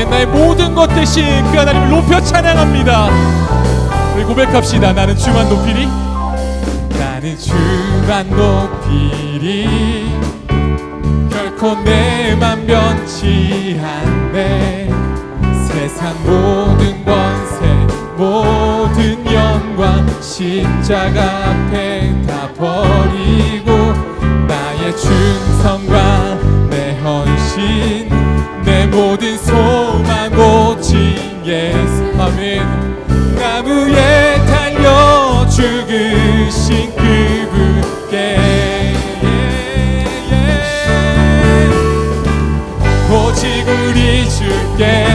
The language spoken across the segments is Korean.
나의 모든 것 대신 그 하나님을 높여 찬양합니다. 우리 고백합시다. 나는 주만 높이리. 나는 주만 높이리. 결코 내 맘 변치 않네. 세상 모든 권세 모든 영광 십자가 앞에 다 버리고 나의 충성과 내 헌신 내 모든 소망 오직 예수. 아멘. 나무에 달려 죽으신 그분께 오직 우리 주께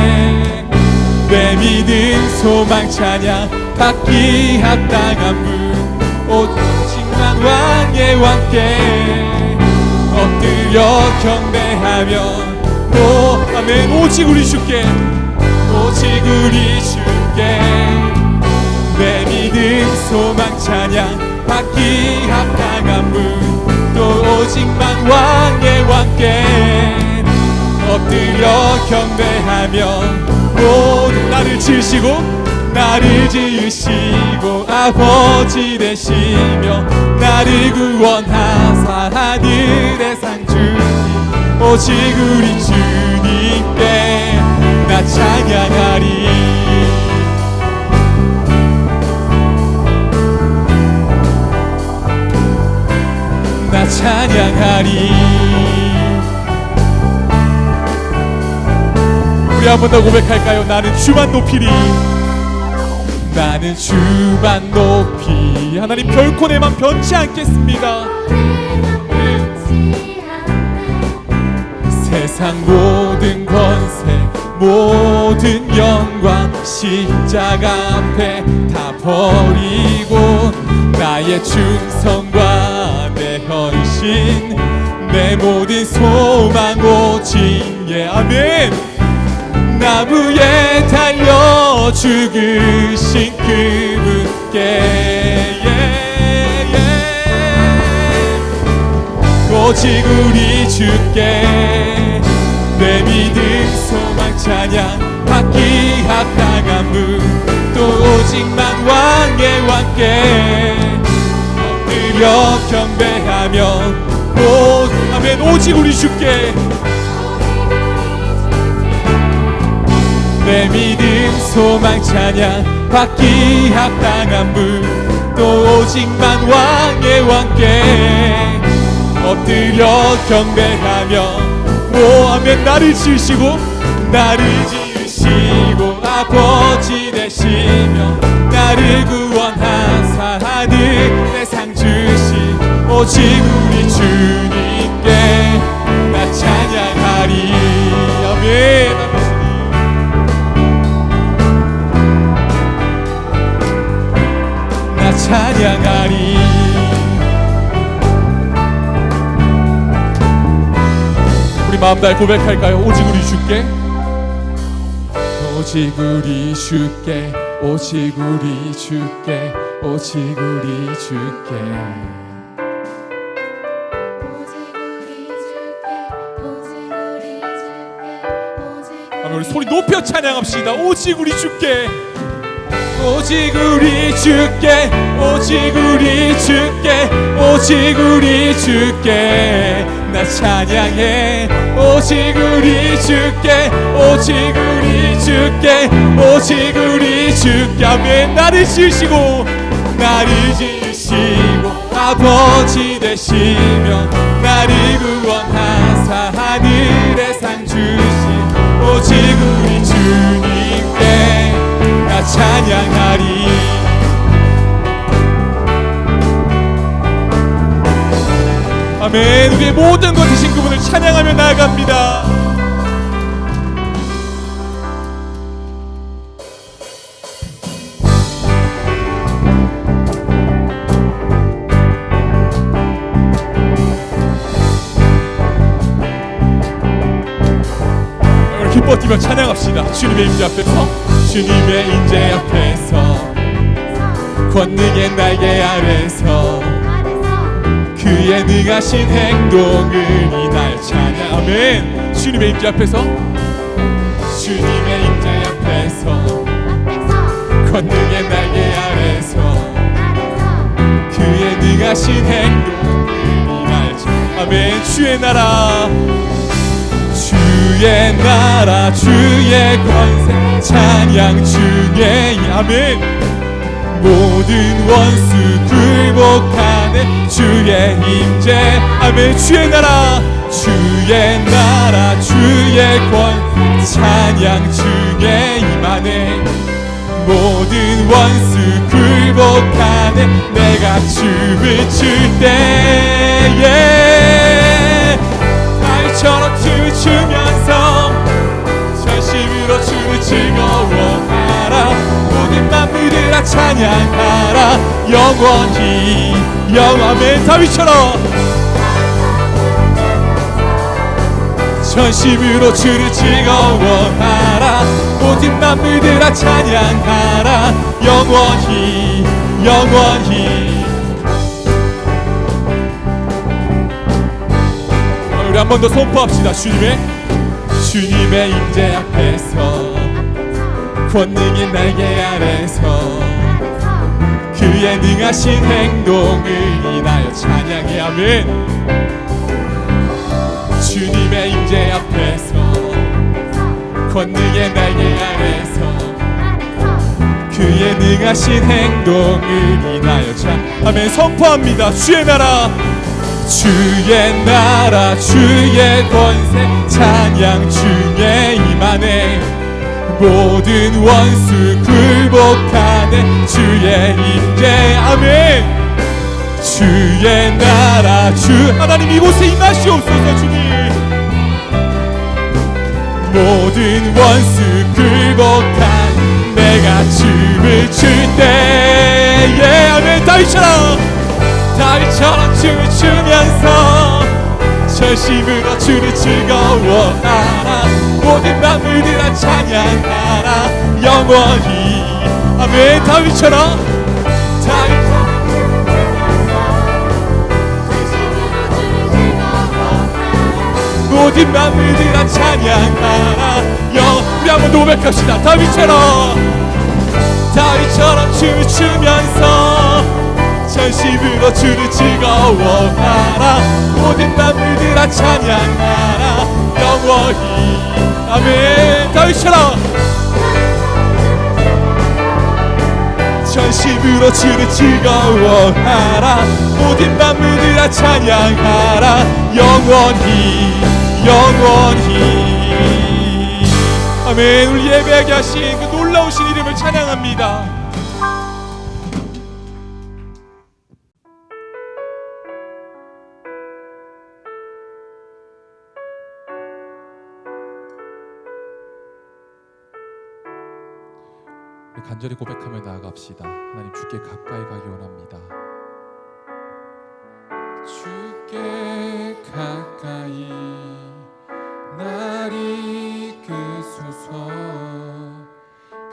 내 믿음 소망 찬양 받기 합당한 분 오직만 왕의 왕께 엎드려 경배하며 아멘. 오직 우리 주께 오직 우리 주께 내 믿음 소망 찬양 받기 합당한 분 또 오직만 왕의 왕께 엎드려 경배하며 모든 나를 지으시고 아버지 되시며 나를 구원하사 하늘의 상 주님 오직 우리 주님께 나 찬양하리. 나 찬양하리. 우리 한 번 더 고백할까요? 나는 주만 높이리. 나는 주만 높이. 하나님 결코 내 맘 변치 않겠습니다. 세상 모든 권세 모든 영광 십자가 앞에 다 버리고 나의 충성과 내 헌신 내 모든 소망 오직 아멘. 나무에 달려 죽으신 그분께 오직 우리 주께 내 믿음 소망 찬양 받기 합당한 분 또 오직만 왕의 왕께 엎드려 경배하며 아멘. 오직 우리 주께 내 믿음 소망 찬양 받기 합당한 분 또 오직만 왕의 왕께 엎드려 경배하며 아멘. 나를 지으시고 아버지 되시며 나를 구원하사 하늘의 상 주신 오직 우리 주님께 나 찬양하리. 아멘. 나 찬양하리. 우리 마음 다해 고백할까요? 오직 우리 주께 오직 우리 주께 오직 우리 주께 오직 우리 주께 아멘. 우리 소리 높여 찬양합시다. 오직 우리 주께 오직 우리 주께 오직 우리 주께 오직 우리 주께 나 찬양해. 오직 우리 주께 오직 우리 주께 오직 우리 주께 아멘. 나를 지으시고 아버지 되시며 나를 구원하사 하늘의 상 주신 오직 우리 주님께 나 찬양하리. 아멘. 우리의 모든 것 되신 그분을 찬양하며 나아갑니다. 일으키며 찬양합시다. 주님의 임재 앞에서, 주님의 임재 앞에서, 권능의 날개 아래서 그의 능하신 행동을 이날 찬양. 아멘. 주님의 임재 앞에서, 주님의 임재 앞에서, 권능의 날개 아래서 그의 능하신 행동을 이날 찬양. 아멘. 주의 나라, 주의 나라, 주의 권세 찬양 주의. 아멘. 모든 원수 굴복하네 주의 임재. 아멘. 주의 나라, 주의 나라, 주의 권 찬양 주의 임하네. 모든 원수 굴복하네 내가 춤을 출 때에. 달처럼 춤을 추면서 전심으로 춤을 즐거워하라. 모든 만물들아 찬양하라. 영원히 영원히. 다윗처럼 전심으로 주를 즐거워하라. 모든 만물들아 찬양하라. 영원히 영원히. 우리 한 번 더 선포합시다. 주님의 임재 앞에서, 권능의 날개 아래서 그의 능하신 행동을 인하여 찬양해. 아멘. 주님의 임재 앞에서, 권능의 날개 아래서 그의 능하신 행동을 인하여 찬양. 아멘. 선포합니다. 주의 나라, 주의 나라, 주의 권세 찬양 주의 임하네. 모든 원수 굴복하네 주의 임재. 아멘. 주의 나라, 주 하나님 이곳에 임하시옵소서. 주님 모든 원수 굴복한 내가 춤을 출 때에. 아멘. 다윗처럼 춤을 추면서 전심으로 주를 즐거워하라. 모든 만물들아 찬양하라. 영원히. 아멘. 다윗처럼 모든 만물들아 찬양하라. 우리 한번 고백합시다. 다윗처럼 춤을 추면서 전심으로 주를 즐거워하라. 모든 만물들아 찬양하라. 영원히. 아멘. 다윗처럼 전심으로 주를 즐거워하라. 모든 만물들아 찬양하라. 영원히 영원히. 아멘. 우리 예배하게 하신 그 놀라우신 이름을 찬양합니다. 간절히 고백하며 나아갑시다. 하나님 주께 가까이 가기 원합니다. 주께 가까이 날 이끄소서.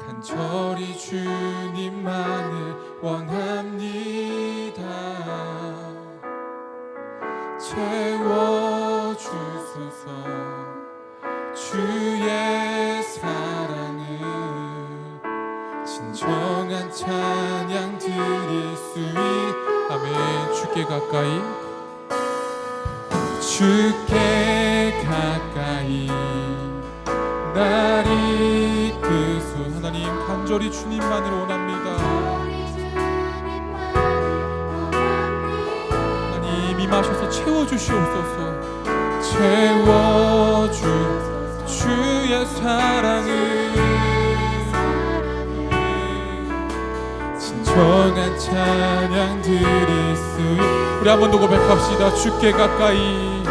간절히 주님만을 원합니다. 채워주소서. 주의 사랑을 진정한 찬양 드릴 수 있. 아멘. 주께 가까이, 주께 가까이 날 이끄소. 하나님 간절히 주님만을 원합니다. 하나님 임하셔서 채워주시옵소서. 채워주 주의 사랑을 진정한 찬양 드릴 수 있. 우리 한 번 더 고백합시다. 주께 가까이,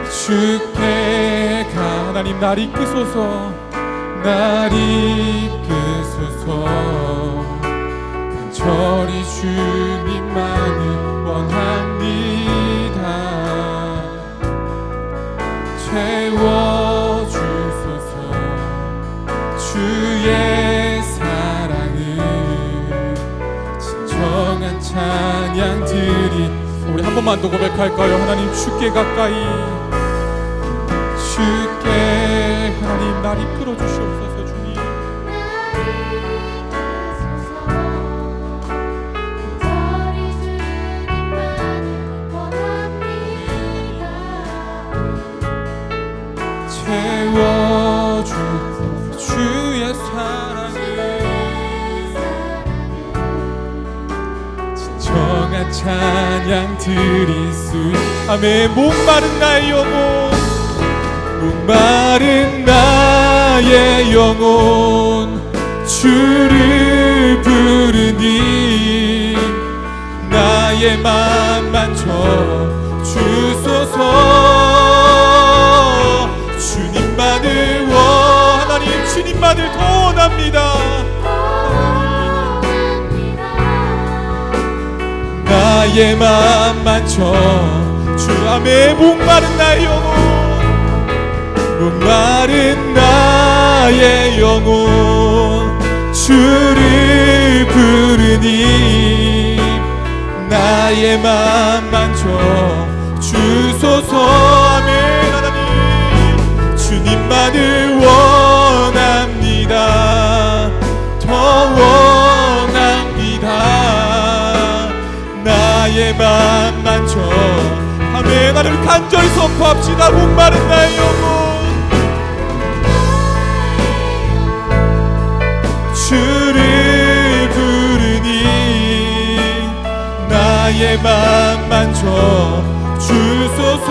주께 가. 하나님 날 이끄소서. 날 이끄소서. 간절히 주님만을 원합니다. 채워주소서. 양들이. 우리 한 번만 더 고백할까요? 하나님 주께 가까이, 주께 하나님 날 이끌어 주시옵소서. 주님 채워주 주의 사랑을, 진정한 찬양 드리수. 아멘. 목마른 나의 영혼, 목마른 나의 영혼, 주를 부르니 나의 맘 만져 주소서. 주님만을 하나님 주님만을 더 원합니다. 나의 맘 만져 주. 아멘. 목마른 나의 영혼, 목마른 나의 영혼, 주를 부르니 나의 맘 만져 주소서. 아멘. 하나님 주님만을 원합니다. 더 원합니다. 나의 맘 만져. 아멘. 하나님 간절히 선포합시다. 목마른 나의 영혼, 주를 부르니 나의 맘 만져 주소서.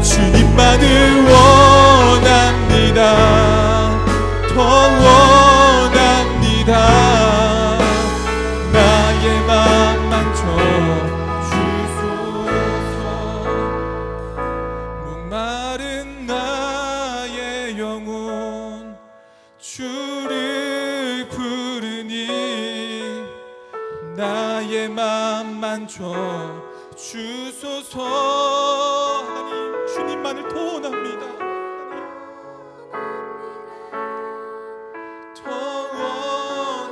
주님만을 원합니다. 더 원합니다. 나의 맘 만져 주소서. 목마른 나의 영혼, 주를 부르니 나의 맘 만져 주소서. 하나님 주님만을 더 원합니다. 더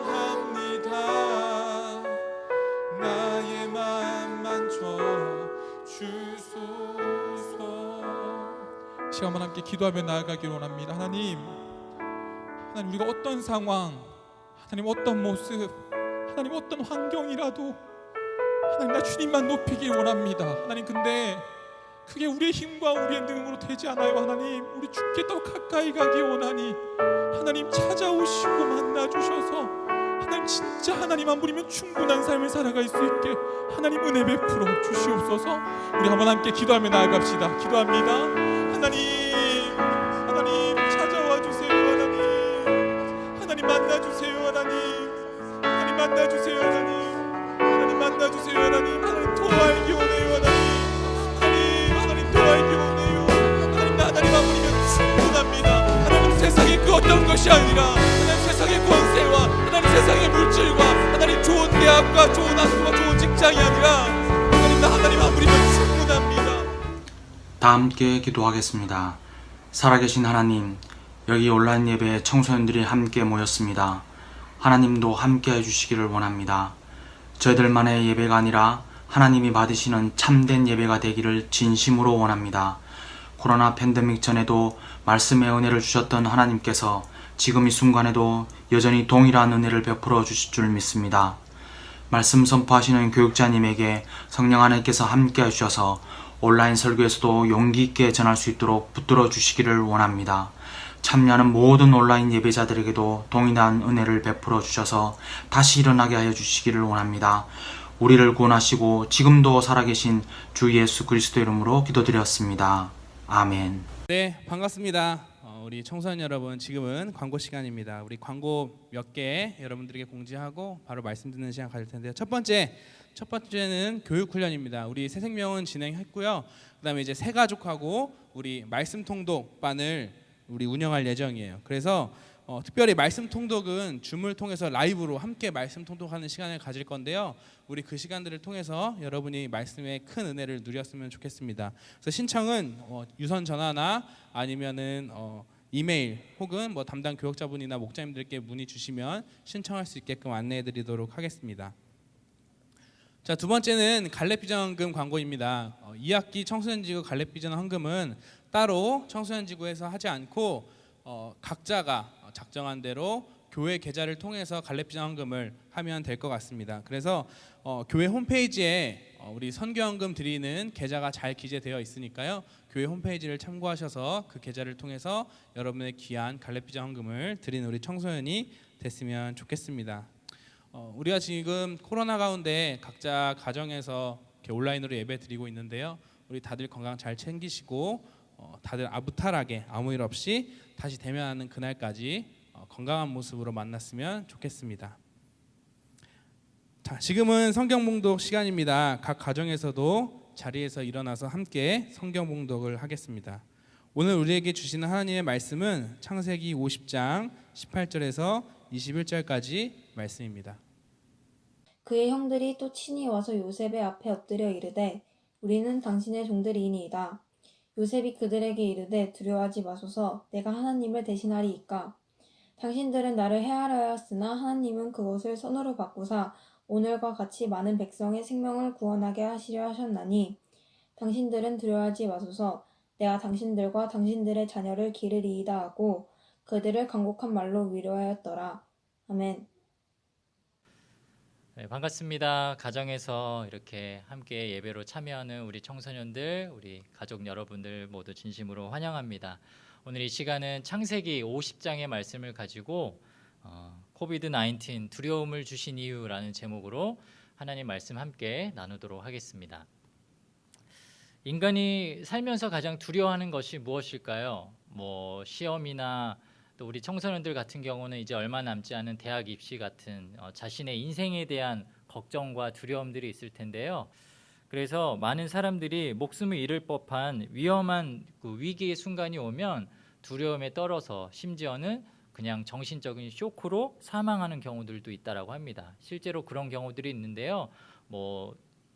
원합니다. 나의 맘 만져 주소서. 시간만 함께 기도하며 나아가길 원합니다. 하나님 우리가 어떤 상황, 하나님 어떤 모습, 하나님 어떤 환경이라도 하나님 나 주님만 높이길 원합니다. 하나님 근데 그게 우리의 힘과 우리의 능력으로 되지 않아요. 하나님 우리 주께 더 가까이 가기 원하니 하나님 찾아오시고 만나주셔서 하나님 진짜 하나님 한 분이면 충분한 삶을 살아갈 수 있게 하나님 은혜 베풀어 주시옵소서. 우리 한번 함께 기도하며 나아갑시다. 기도합니다. 하나님 찾아와 주세요. 하나님 만나주세요. 하나님 만나주세요. 하나님 만나주세요. 하나님 더 알기 원해요. 하나님 더 알기 원해요. 하나님 한 분이면 충분합니다. 하나님 세상의 그 어떤 것이 아니라 하나님 세상의 권세와 하나님 세상의 물질과 하나님 좋은 대학과 좋은 학교와 좋은 직장이 아니라 하나님 한 분이면 충분합니다. 다 함께 기도하겠습니다. 살아계신 하나님, 여기 온라인 예배에 청소년들이 함께 모였습니다. 하나님도 함께 해주시기를 원합니다. 저희들만의 예배가 아니라 하나님이 받으시는 참된 예배가 되기를 진심으로 원합니다. 코로나 팬데믹 전에도 말씀의 은혜를 주셨던 하나님께서 지금 이 순간에도 여전히 동일한 은혜를 베풀어 주실 줄 믿습니다. 말씀 선포하시는 교육자님에게 성령 하나님께서 함께 해주셔서 온라인 설교에서도 용기 있게 전할 수 있도록 붙들어 주시기를 원합니다. 참여하는 모든 온라인 예배자들에게도 동일한 은혜를 베풀어 주셔서 다시 일어나게 하여 주시기를 원합니다. 우리를 구원하시고 지금도 살아계신 주 예수 그리스도 이름으로 기도드렸습니다. 아멘. 네, 반갑습니다. 우리 청소년 여러분, 지금은 광고 시간입니다. 우리 광고 몇 개 여러분들에게 공지하고 바로 말씀 듣는 시간 가질 텐데요. 첫 번째는 교육 훈련입니다. 우리 새 생명은 진행했고요. 그다음에 이제 새 가족하고 우리 말씀 통독반을 우리 운영할 예정이에요. 그래서 특별히 말씀 통독은 줌을 통해서 라이브로 함께 말씀 통독하는 시간을 가질 건데요. 우리 그 시간들을 통해서 여러분이 말씀의 큰 은혜를 누렸으면 좋겠습니다. 그래서 신청은 유선 전화나 아니면은 이메일 혹은 뭐 담당 교역자분이나 목자님들께 문의 주시면 신청할 수 있게끔 안내해드리도록 하겠습니다. 자, 두 번째는 갈래비전 헌금 광고입니다. 2학기 청소년지구 갈래비전 헌금은 따로 청소년지구에서 하지 않고 각자가 작정한 대로 교회 계좌를 통해서 갈래비전 헌금을 하면 될 것 같습니다. 그래서 교회 홈페이지에 우리 선교헌금 드리는 계좌가 잘 기재되어 있으니까요. 교회 홈페이지를 참고하셔서 그 계좌를 통해서 여러분의 귀한 갈래비전 헌금을 드리는 우리 청소년이 됐으면 좋겠습니다. 우리가 지금 코로나 가운데 각자 가정에서 이렇게 온라인으로 예배 드리고 있는데요. 우리 다들 건강 잘 챙기시고 다들 무탈하게 아무 일 없이 다시 대면하는 그날까지 건강한 모습으로 만났으면 좋겠습니다. 자, 지금은 성경 봉독 시간입니다. 각 가정에서도 자리에서 일어나서 함께 성경 봉독을 하겠습니다. 오늘 우리에게 주시는 하나님의 말씀은 창세기 50장 18절에서 21절까지 말씀입니다. 그의 형들이 또 친히 와서 요셉의 앞에 엎드려 이르되 우리는 당신의 종들이니이다. 요셉이 그들에게 이르되 두려워하지 마소서. 내가 하나님을 대신하리이까. 당신들은 나를 해하려 하였으나 하나님은 그것을 선으로 바꾸사 오늘과 같이 많은 백성의 생명을 구원하게 하시려 하셨나니 당신들은 두려워하지 마소서. 내가 당신들과 당신들의 자녀를 기르리이다 하고 그들을 간곡한 말로 위로하였더라. 아멘. 네, 반갑습니다. 가정에서 이렇게 함께 예배로 참여하는 우리 청소년들, 우리 가족 여러분들 모두 진심으로 환영합니다. 오늘 이 시간은 창세기 50장의 말씀을 가지고 코비드-19 두려움을 주신 이유라는 제목으로 하나님 말씀 함께 나누도록 하겠습니다. 인간이 살면서 가장 두려워하는 것이 무엇일까요? 시험이나 또 우리 청소년들 같은 경우는 이제 얼마 남지 않은 대학 입시 같은 자신의 인생에 대한 걱정과 두려움들이 있을 텐데요. 그래서 많은 사람들이 목숨을 잃을 법한 위험한 그 위기의 순간이 오면 두려움에 떨어서 심지어는 그냥 정신적인 쇼크로 사망하는 경우들도 있다라고 합니다. 실제로 그런 경우들이 있는데요.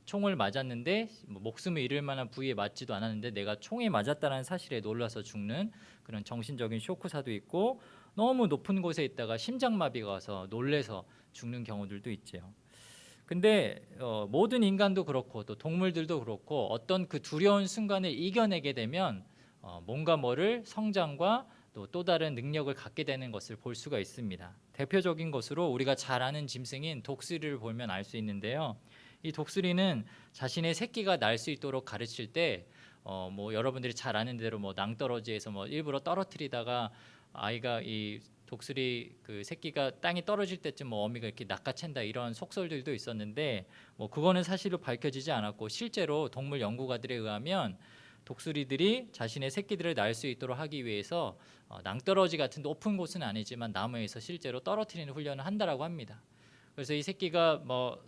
총을 맞았는데 목숨을 잃을 만한 부위에 맞지도 않았는데 내가 총에 맞았다는 사실에 놀라서 죽는 그런 정신적인 쇼크사도 있고, 너무 높은 곳에 있다가 심장마비가 와서 놀래서 죽는 경우들도 있죠. 근데 모든 인간도 그렇고 또 동물들도 그렇고 어떤 그 두려운 순간을 이겨내게 되면 뭔가 모를 성장과 또 다른 능력을 갖게 되는 것을 볼 수가 있습니다. 대표적인 것으로 우리가 잘 아는 짐승인 독수리를 보면 알 수 있는데요. 이 독수리는 자신의 새끼가 날 수 있도록 가르칠 때 여러분들이 잘 아는 대로 낭떠러지에서 일부러 떨어뜨리다가 아이가 이 독수리 그 새끼가 땅에 떨어질 때쯤 어미가 이렇게 낚아챈다 이런 속설들도 있었는데 그거는 사실로 밝혀지지 않았고, 실제로 동물 연구가들에 의하면 독수리들이 자신의 새끼들을 날 수 있도록 하기 위해서 낭떠러지 같은 높은 곳은 아니지만 나무에서 실제로 떨어뜨리는 훈련을 한다라고 합니다. 그래서 이 새끼가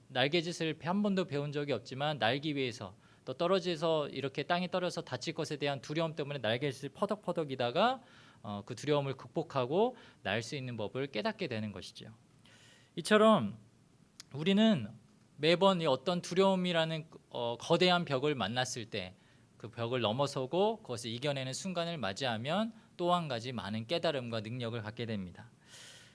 날개짓을 한 번도 배운 적이 없지만 날기 위해서 또 떨어져서 이렇게 땅에 떨어져서 다칠 것에 대한 두려움 때문에 날개짓을 퍼덕퍼덕이다가 그 두려움을 극복하고 날 수 있는 법을 깨닫게 되는 것이죠. 이처럼 우리는 매번 이 어떤 두려움이라는 거대한 벽을 만났을 때 그 벽을 넘어서고 그것을 이겨내는 순간을 맞이하면 또 한 가지 많은 깨달음과 능력을 갖게 됩니다.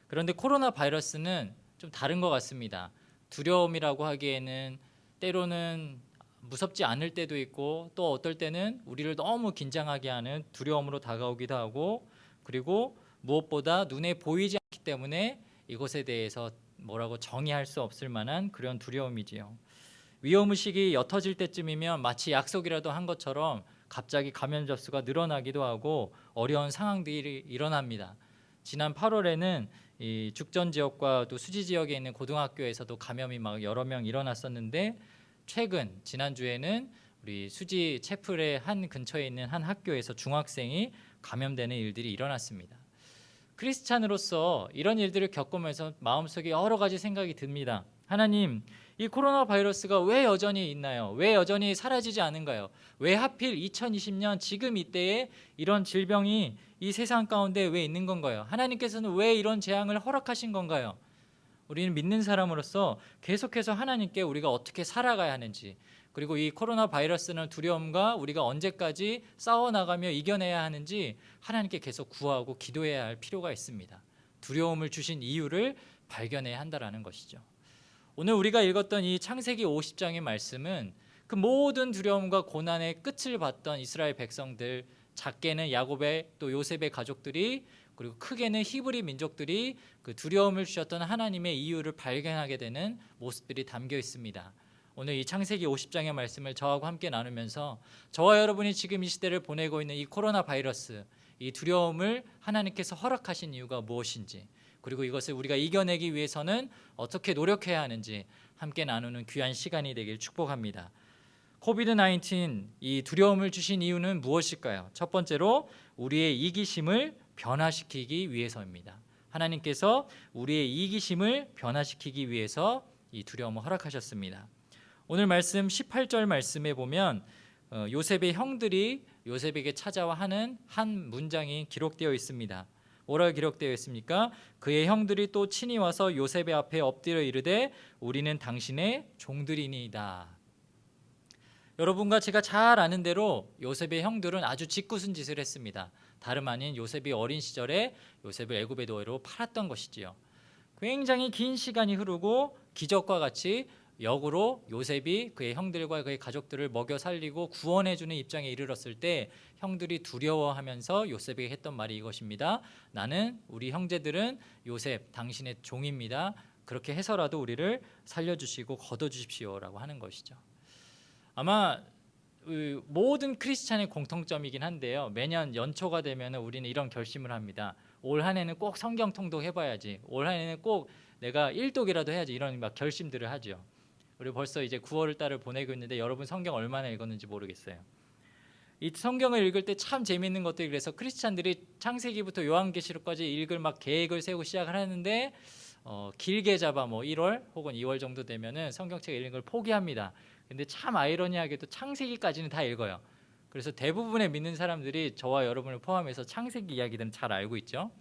그런데 코로나 바이러스는 좀 다른 것 같습니다. 두려움이라고 하기에는 때로는 무섭지 않을 때도 있고, 또 어떨 때는 우리를 너무 긴장하게 하는 두려움으로 다가오기도 하고, 그리고 무엇보다 눈에 보이지 않기 때문에 이것에 대해서 뭐라고 정의할 수 없을 만한 그런 두려움이지요. 위험의식이 옅어질 때쯤이면 마치 약속이라도 한 것처럼 갑자기 감염 접수가 늘어나기도 하고 어려운 상황들이 일어납니다. 지난 8월에는 이 죽전 지역과 또 수지 지역에 있는 고등학교에서도 감염이 여러 명 일어났었는데, 최근 지난주에는 우리 수지 채플의 한 근처에 있는 한 학교에서 중학생이 감염되는 일들이 일어났습니다. 크리스찬으로서 이런 일들을 겪으면서 마음속에 여러 가지 생각이 듭니다. 하나님, 이 코로나 바이러스가 왜 여전히 있나요? 왜 여전히 사라지지 않은가요? 왜 하필 2020년 지금 이때에 이런 질병이 이 세상 가운데 왜 있는 건가요? 하나님께서는 왜 이런 재앙을 허락하신 건가요? 우리는 믿는 사람으로서 계속해서 하나님께 우리가 어떻게 살아가야 하는지, 그리고 이 코로나 바이러스는 두려움과 우리가 언제까지 싸워나가며 이겨내야 하는지 하나님께 계속 구하고 기도해야 할 필요가 있습니다. 두려움을 주신 이유를 발견해야 한다는 것이죠. 오늘 우리가 읽었던 이 창세기 50장의 말씀은 그 모든 두려움과 고난의 끝을 봤던 이스라엘 백성들, 작게는 야곱의 또 요셉의 가족들이, 그리고 크게는 히브리 민족들이 그 두려움을 주셨던 하나님의 이유를 발견하게 되는 모습들이 담겨 있습니다. 오늘 이 창세기 50장의 말씀을 저하고 함께 나누면서 저와 여러분이 지금 이 시대를 보내고 있는 이 코로나 바이러스, 이 두려움을 하나님께서 허락하신 이유가 무엇인지, 그리고 이것을 우리가 이겨내기 위해서는 어떻게 노력해야 하는지 함께 나누는 귀한 시간이 되길 축복합니다. 코비드-19, 이 두려움을 주신 이유는 무엇일까요? 첫 번째로 우리의 이기심을 변화시키기 위해서입니다. 하나님께서 우리의 이기심을 변화시키기 위해서 이 두려움을 허락하셨습니다. 오늘 말씀 18절 말씀에 보면 요셉의 형들이 요셉에게 찾아와 하는 한 문장이 기록되어 있습니다. 뭐라고 기록되어 있습니까? 그의 형들이 또 친히 와서 요셉의 앞에 엎드려 이르되 우리는 당신의 종들이니이다. 여러분과 제가 잘 아는 대로 요셉의 형들은 아주 짓궂은 짓을 했습니다. 다름 아닌 요셉이 어린 시절에 요셉을 애굽의 노예로 팔았던 것이지요. 굉장히 긴 시간이 흐르고 기적과 같이 역으로 요셉이 그의 형들과 그의 가족들을 먹여 살리고 구원해주는 입장에 이르렀을 때 형들이 두려워하면서 요셉에게 했던 말이 이것입니다. 나는, 우리 형제들은 요셉 당신의 종입니다. 그렇게 해서라도 우리를 살려주시고 걷어주십시오라고 하는 것이죠. 아마 모든 크리스찬의 공통점이긴 한데요. 매년 연초가 되면 우리는 이런 결심을 합니다. 올 한 해는 꼭 성경 통독해봐야지. 올 한 해는 꼭 내가 일독이라도 해야지. 이런 막 결심들을 하죠. 우리 벌써 이제 9월 달을 보내고 있는데 여러분 성경 얼마나 읽었는지 모르겠어요. 이 성경을 읽을 때 참 재미있는 것들이, 그래서 크리스찬들이 창세기부터 요한계시록까지 읽을 막 계획을 세우고 시작을 하는데 길게 잡아 1월 혹은 2월 정도 되면은 성경책 읽는 걸 포기합니다. 근데 참 아이러니하게도 창세기까지는 다 읽어요. 그래서 대부분의 믿는 사람들이 저와 여러분을 포함해서 창세기 이야기들은 잘 알고 있죠.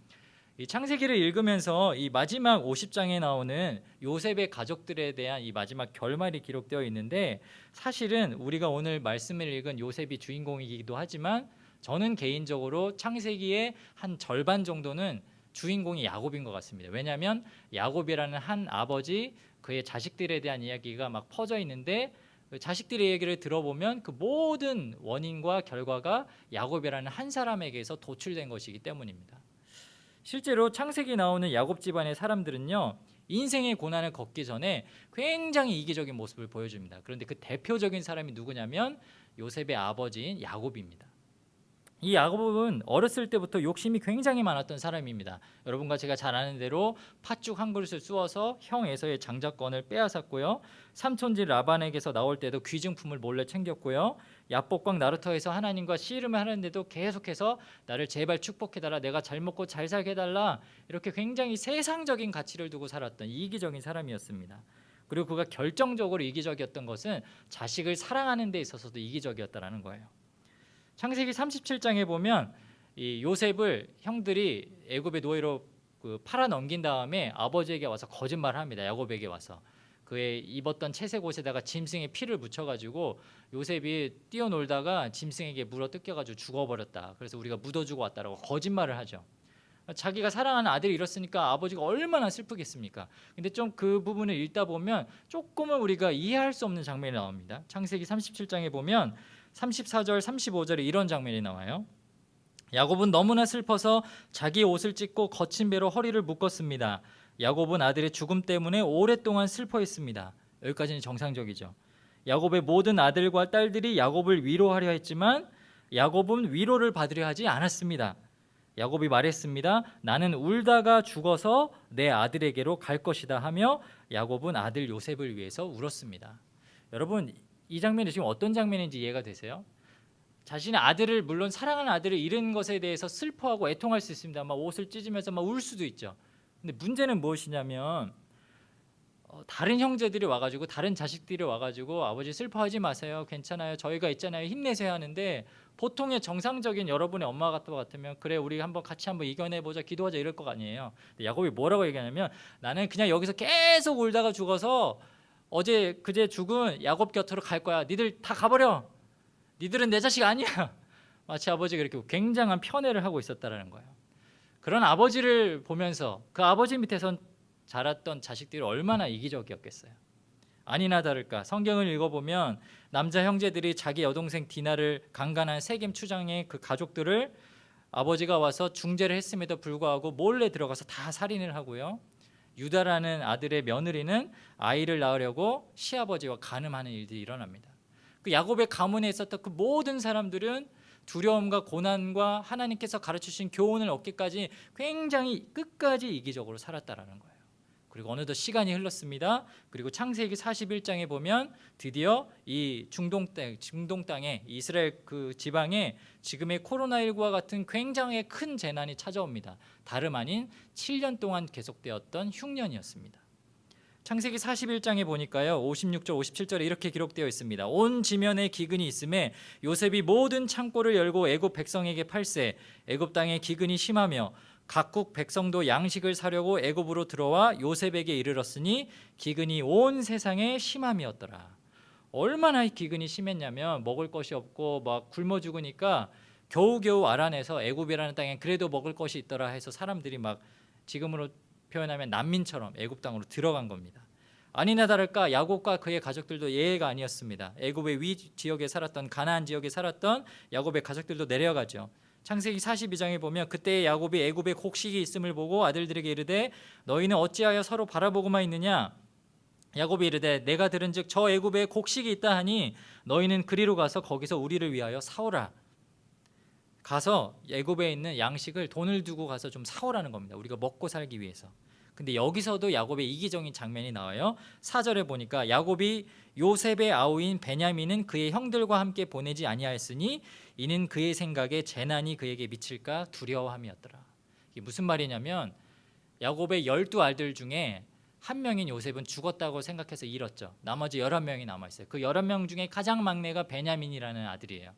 이 창세기를 읽으면서 이 마지막 50장에 나오는 요셉의 가족들에 대한 이 마지막 결말이 기록되어 있는데, 사실은 우리가 오늘 말씀을 읽은 요셉이 주인공이기도 하지만 저는 개인적으로 창세기의 한 절반 정도는 주인공이 야곱인 것 같습니다. 왜냐하면 야곱이라는 한 아버지, 그의 자식들에 대한 이야기가 막 퍼져 있는데 자식들의 얘기를 들어보면 그 모든 원인과 결과가 야곱이라는 한 사람에게서 도출된 것이기 때문입니다. 실제로 창세기 나오는 야곱 집안의 사람들은요, 인생의 고난을 겪기 전에 굉장히 이기적인 모습을 보여줍니다. 그런데 그 대표적인 사람이 누구냐면 요셉의 아버지인 야곱입니다. 이 야곱은 어렸을 때부터 욕심이 굉장히 많았던 사람입니다. 여러분과 제가 잘 아는 대로 팥죽 한 그릇을 쑤어서 형 에서의 장자권을 빼앗았고요. 삼촌지 라반에게서 나올 때도 귀중품을 몰래 챙겼고요. 야복강 나루터에서 하나님과 씨름을 하는데도 계속해서 나를 제발 축복해달라, 내가 잘 먹고 잘 살게 해달라, 이렇게 굉장히 세상적인 가치를 두고 살았던 이기적인 사람이었습니다. 그리고 그가 결정적으로 이기적이었던 것은 자식을 사랑하는 데 있어서도 이기적이었다라는 거예요. 창세기 37장에 보면 이 요셉을 형들이 애굽의 노예로 팔아 넘긴 다음에 아버지에게 와서 거짓말을 합니다. 야곱에게 와서 그의 입었던 채색 옷에다가 짐승의 피를 묻혀가지고 요셉이 뛰어놀다가 짐승에게 물어 뜯겨가지고 죽어버렸다. 그래서 우리가 묻어주고 왔다라고 거짓말을 하죠. 자기가 사랑하는 아들이 이렇으니까 아버지가 얼마나 슬프겠습니까? 근데 좀 그 부분을 읽다 보면 조금은 우리가 이해할 수 없는 장면이 나옵니다. 창세기 37장에 보면 34절 35절에 이런 장면이 나와요. 야곱은 너무나 슬퍼서 자기 옷을 찢고 거친 배로 허리를 묶었습니다. 야곱은 아들의 죽음 때문에 오랫동안 슬퍼했습니다. 여기까지는 정상적이죠. 야곱의 모든 아들과 딸들이 야곱을 위로하려 했지만 야곱은 위로를 받으려 하지 않았습니다. 야곱이 말했습니다. 나는 울다가 죽어서 내 아들에게로 갈 것이다 하며 야곱은 아들 요셉을 위해서 울었습니다. 여러분, 이 장면이 지금 어떤 장면인지 이해가 되세요? 자신의 아들을, 물론 사랑하는 아들을 잃은 것에 대해서 슬퍼하고 애통할 수 있습니다. 막 옷을 찢으면서 막 울 수도 있죠. 근데 문제는 무엇이냐면 다른 형제들이 와가지고, 다른 자식들이 와가지고 아버지 슬퍼하지 마세요, 괜찮아요, 저희가 있잖아요, 힘내세요 하는데, 보통의 정상적인 여러분의 엄마 같으면 그래 우리 같이 한번 이겨내보자, 기도하자, 이럴 거 아니에요. 근데 야곱이 뭐라고 얘기하냐면 나는 그냥 여기서 계속 울다가 죽어서 어제 그제 죽은 야곱 곁으로 갈 거야. 니들 다 가버려. 니들은 내 자식 아니야. 마치 아버지가 이렇게 굉장한 편애를 하고 있었다라는 거예요. 그런 아버지를 보면서 그 아버지 밑에선 자랐던 자식들이 얼마나 이기적이었겠어요. 아니나 다를까 성경을 읽어보면 남자 형제들이 자기 여동생 디나를 강간한 세겜 추장의 그 가족들을 아버지가 와서 중재를 했음에도 불구하고 몰래 들어가서 다 살인을 하고요. 유다라는 아들의 며느리는 아이를 낳으려고 시아버지와 간음하는 일들이 일어납니다. 그 야곱의 가문에 있었던 그 모든 사람들은 두려움과 고난과 하나님께서 가르치신 교훈을 얻기까지 굉장히 끝까지 이기적으로 살았다라는 거예요. 그리고 어느덧 시간이 흘렀습니다. 그리고 창세기 41장에 보면 드디어 이 중동 땅에 이스라엘 그 지방에 지금의 코로나19와 같은 굉장히 큰 재난이 찾아옵니다. 다름 아닌 7년 동안 계속되었던 흉년이었습니다. 창세기 41장에 보니까요 56절 57절에 이렇게 기록되어 있습니다. 온 지면에 기근이 있음에 요셉이 모든 창고를 열고 애굽 백성에게 팔세. 애굽 땅에 기근이 심하며 각국 백성도 양식을 사려고 애굽으로 들어와 요셉에게 이르렀으니 기근이 온 세상에 심함이었더라. 얼마나 기근이 심했냐면 먹을 것이 없고 막 굶어 죽으니까 겨우겨우 알아내서 애굽이라는 땅에 그래도 먹을 것이 있더라 해서 사람들이 막 지금으로 표현하면 난민처럼 애굽 땅으로 들어간 겁니다. 아니나 다를까 야곱과 그의 가족들도 예외가 아니었습니다. 애굽의 위 지역에 살았던 가나안 지역에 살았던 야곱의 가족들도 내려가죠. 창세기 42장에 보면 그때 야곱이 애굽에 곡식이 있음을 보고 아들들에게 이르되 너희는 어찌하여 서로 바라보고만 있느냐. 야곱이 이르되 내가 들은즉 저 애굽에 곡식이 있다 하니 너희는 그리로 가서 거기서 우리를 위하여 사오라. 가서 애굽에 있는 양식을 돈을 두고 가서 좀 사오라는 겁니다. 우리가 먹고 살기 위해서. 근데 여기서도 야곱의 이기적인 장면이 나와요. 4절에 보니까 야곱이 요셉의 아우인 베냐민은 그의 형들과 함께 보내지 아니하였으니 이는 그의 생각에 재난이 그에게 미칠까 두려워함이었더라. 이게 무슨 말이냐면 야곱의 12아들 중에 한 명인 요셉은 죽었다고 생각해서 잃었죠. 나머지 11명이 남아있어요. 그 11명 중에 가장 막내가 베냐민이라는 아들이에요.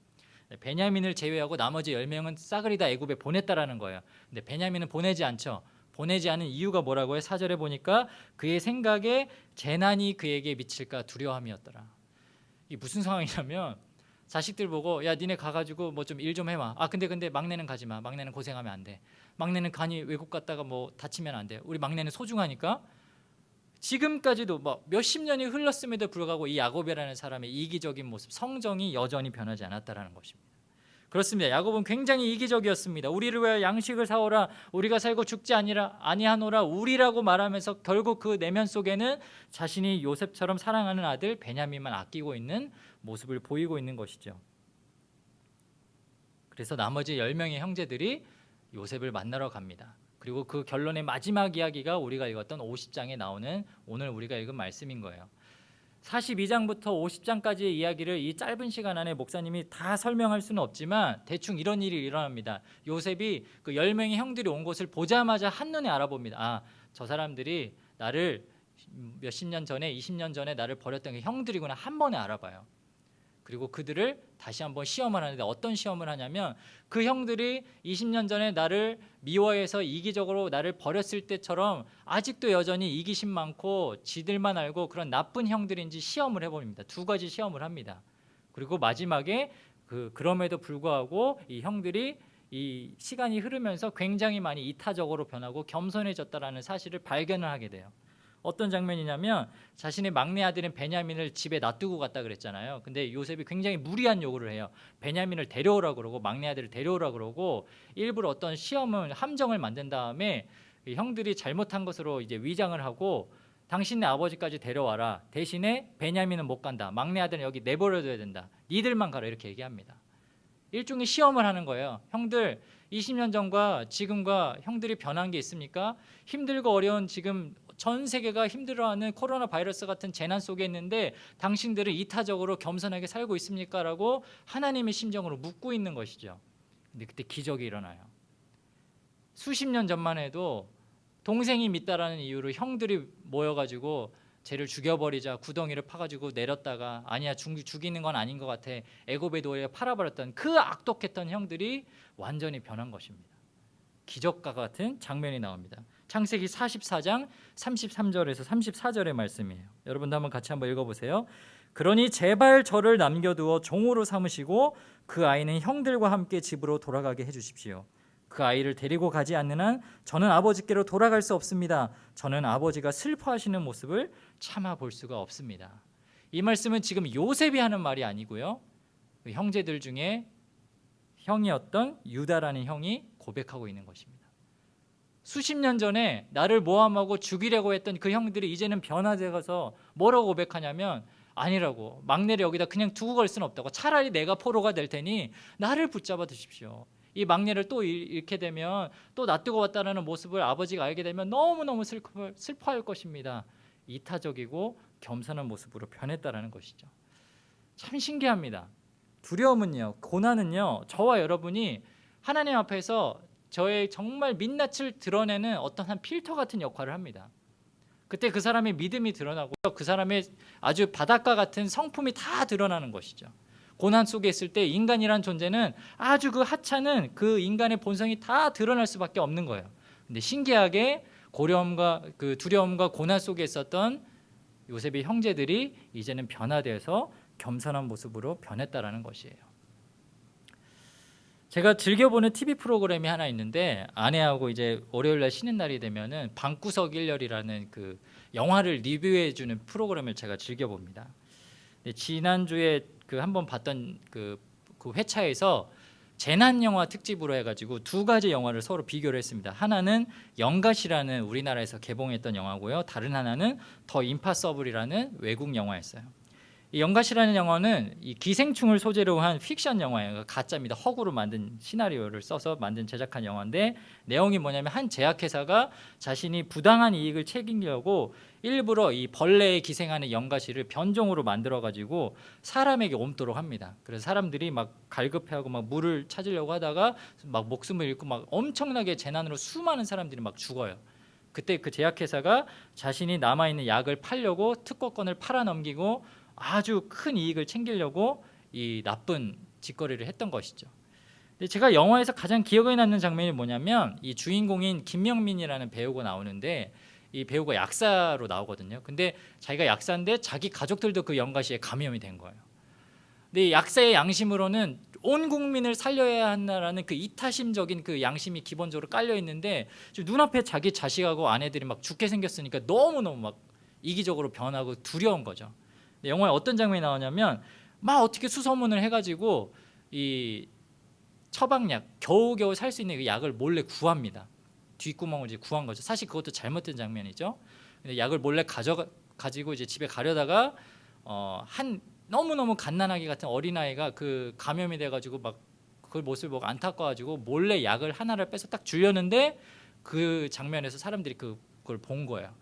베냐민을 제외하고 나머지 10명은 싸그리 다 애굽에 보냈다라는 거예요. 근데 베냐민은 보내지 않죠. 보내지 않은 이유가 뭐라고요? 4절에 보니까 그의 생각에 재난이 그에게 미칠까 두려움이었더라. 이게 무슨 상황이냐면 자식들 보고 야 니네 가가지고 뭐 좀 일 좀 해와. 아 근데 막내는 가지 마. 막내는 고생하면 안 돼. 막내는 간이 외국 갔다가 뭐 다치면 안 돼. 우리 막내는 소중하니까. 지금까지도 뭐 몇십 년이 흘렀음에도 불구하고 이 야곱이라는 사람의 이기적인 모습, 성정이 여전히 변하지 않았다라는 것입니다. 그렇습니다. 야곱은 굉장히 이기적이었습니다. 우리를 위하여 양식을 사오라. 우리가 살고 죽지 아니하노라. 우리라고 말하면서 결국 그 내면 속에는 자신이 요셉처럼 사랑하는 아들 베냐민만 아끼고 있는 모습을 보이고 있는 것이죠. 그래서 나머지 10명의 형제들이 요셉을 만나러 갑니다. 그리고 그 결론의 마지막 이야기가 우리가 읽었던 50장에 나오는 오늘 우리가 읽은 말씀인 거예요. 42장부터 50장까지의 이야기를 이 짧은 시간 안에 목사님이 다 설명할 수는 없지만 대충 이런 일이 일어납니다. 요셉이 그 10명의 형들이 온 것을 보자마자 한눈에 알아봅니다. 아, 저 사람들이 나를 몇십 년 전에 20년 전에 나를 버렸던 게 형들이구나 한 번에 알아봐요. 그리고 그들을 다시 한번 시험을 하는데 어떤 시험을 하냐면 그 형들이 20년 전에 나를 미워해서 이기적으로 나를 버렸을 때처럼 아직도 여전히 이기심 많고 지들만 알고 그런 나쁜 형들인지 시험을 해봅니다. 2가지 시험을 합니다. 그리고 마지막에 그럼에도 불구하고 이 형들이 이 시간이 흐르면서 굉장히 많이 이타적으로 변하고 겸손해졌다라는 사실을 발견을 하게 돼요. 어떤 장면이냐면 자신의 막내 아들인 베냐민을 집에 놔두고 갔다 그랬잖아요. 근데 요셉이 굉장히 무리한 요구를 해요. 베냐민을 데려오라 그러고 막내 아들을 데려오라 그러고 일부러 어떤 시험을 함정을 만든 다음에 형들이 잘못한 것으로 이제 위장을 하고 당신네 아버지까지 데려와라. 대신에 베냐민은 못 간다. 막내 아들은 여기 내버려둬야 된다. 니들만 가라 이렇게 얘기합니다. 일종의 시험을 하는 거예요. 형들 20년 전과 지금과 형들이 변한 게 있습니까? 힘들고 어려운 지금 전 세계가 힘들어하는 코로나 바이러스 같은 재난 속에 있는데 당신들은 이타적으로 겸손하게 살고 있습니까? 라고 하나님의 심정으로 묻고 있는 것이죠. 근데 그때 기적이 일어나요. 수십 년 전만 해도 동생이 믿다라는 이유로 형들이 모여가지고 쟤를 죽여버리자 구덩이를 파가지고 내렸다가 아니야 죽이는 건 아닌 것 같아 애굽의 노예에 팔아버렸던 그 악독했던 형들이 완전히 변한 것입니다. 기적과 같은 장면이 나옵니다. 창세기 44장 33절에서 34절의 말씀이에요. 여러분도 한번 같이 한번 읽어보세요. 그러니 제발 저를 남겨두어 종으로 삼으시고 그 아이는 형들과 함께 집으로 돌아가게 해주십시오. 그 아이를 데리고 가지 않는 한 저는 아버지께로 돌아갈 수 없습니다. 저는 아버지가 슬퍼하시는 모습을 참아 볼 수가 없습니다. 이 말씀은 지금 요셉이 하는 말이 아니고요. 그 형제들 중에 형이었던 유다라는 형이 고백하고 있는 것입니다. 수십 년 전에 나를 모함하고 죽이려고 했던 그 형들이 이제는 변화되어서 뭐라고 고백하냐면 아니라고, 막내를 여기다 그냥 두고 갈 수는 없다고, 차라리 내가 포로가 될 테니 나를 붙잡아 두십시오. 이 막내를 또 잃게 되면 또 놔두고 왔다는 모습을 아버지가 알게 되면 너무너무 슬퍼할 것입니다. 이타적이고 겸손한 모습으로 변했다라는 것이죠. 참 신기합니다. 두려움은요, 고난은요, 저와 여러분이 하나님 앞에서 저의 정말 민낯을 드러내는 어떤 한 필터 같은 역할을 합니다. 그때 그 사람의 믿음이 드러나고 그 사람의 아주 바닷가 같은 성품이 다 드러나는 것이죠. 고난 속에 있을 때 인간이란 존재는 아주 그 하찮은 그 인간의 본성이 다 드러날 수밖에 없는 거예요. 근데 신기하게 고려움과 그 두려움과 고난 속에 있었던 요셉의 형제들이 이제는 변화되어서 겸손한 모습으로 변했다라는 것이에요. 제가 즐겨보는 TV 프로그램이 하나 있는데 아내하고 이제 월요일날 쉬는 날이 되면은 방구석 일렬이라는 그 영화를 리뷰해주는 프로그램을 제가 즐겨봅니다. 지난주에 그 한번 봤던 그 회차에서 재난 영화 특집으로 해가지고 두 가지 영화를 서로 비교를 했습니다. 하나는 영갓이라는 우리나라에서 개봉했던 영화고요. 다른 하나는 더 임파서블이라는 외국 영화였어요. 이 영갓이라는 영화는 이 기생충을 소재로 한 픽션 영화예요. 가짜입니다. 허구로 만든 시나리오를 써서 만든 제작한 영화인데 내용이 뭐냐면 한 제약회사가 자신이 부당한 이익을 책임지려고 일부러 이 벌레에 기생하는 영가시를 변종으로 만들어가지고 사람에게 옮도록 합니다. 그래서 사람들이 막 갈급해하고 막 물을 찾으려고 하다가 막 목숨을 잃고 막 엄청나게 재난으로 수많은 사람들이 막 죽어요. 그때 그 제약회사가 자신이 남아있는 약을 팔려고 특허권을 팔아넘기고 아주 큰 이익을 챙기려고 이 나쁜 짓거리를 했던 것이죠. 근데 제가 영화에서 가장 기억에 남는 장면이 뭐냐면 이 주인공인 김명민이라는 배우가 나오는데 이 배우가 약사로 나오거든요. 근데 자기가 약사인데 자기 가족들도 그 영가시에 감염이 된 거예요. 근데 이 약사의 양심으로는 온 국민을 살려야 한다라는 그 이타심적인 그 양심이 기본적으로 깔려 있는데 지금 눈앞에 자기 자식하고 아내들이 막 죽게 생겼으니까 너무너무 막 이기적으로 변하고 두려운 거죠. 영화에 어떤 장면이 나오냐면 막 어떻게 수소문을 해가지고 이 처방약 겨우겨우 살 수 있는 그 약을 몰래 구합니다. 뒷구멍을 이제 구한 거죠. 사실 그것도 잘못된 장면이죠. 근데 약을 몰래 가지고 이제 집에 가려다가 한 너무너무 갓난아기 같은 어린아이가 그 감염이 돼가지고 막 그 모습을 보고 안타까워가지고 몰래 약을 하나를 빼서 딱 주려는데 그 장면에서 사람들이 그걸 본 거예요.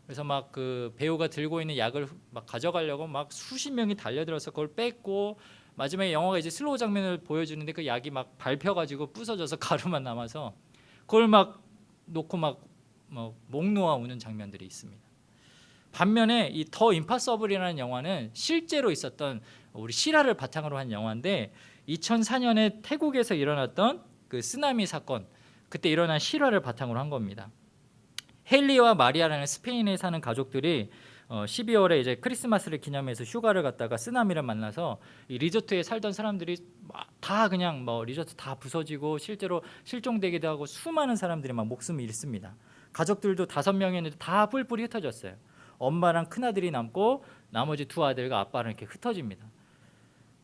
그래서 막 그 배우가 들고 있는 약을 막 가져가려고 막 수십 명이 달려들어서 그걸 뺐고 마지막에 영화가 이제 슬로우 장면을 보여주는데 그 약이 막 밟혀가지고 부서져서 가루만 남아서 그걸 막 놓고 막 목 놓아 우는 장면들이 있습니다. 반면에 이 더 임파서블이라는 영화는 실제로 있었던 우리 실화를 바탕으로 한 영화인데 2004년에 태국에서 일어났던 그 쓰나미 사건, 그때 일어난 실화를 바탕으로 한 겁니다. 헨리와 마리아라는 스페인에 사는 가족들이 12월에 이제 크리스마스를 기념해서 휴가를 갔다가 쓰나미를 만나서 이 리조트에 살던 사람들이 다 그냥 뭐 리조트 다 부서지고 실제로 실종되기도 하고 수많은 사람들이 막 목숨을 잃습니다. 가족들도 5명이었는데 다 뿔뿔이 흩어졌어요. 엄마랑 큰아들이 남고 나머지 두 아들과 아빠는 이렇게 흩어집니다.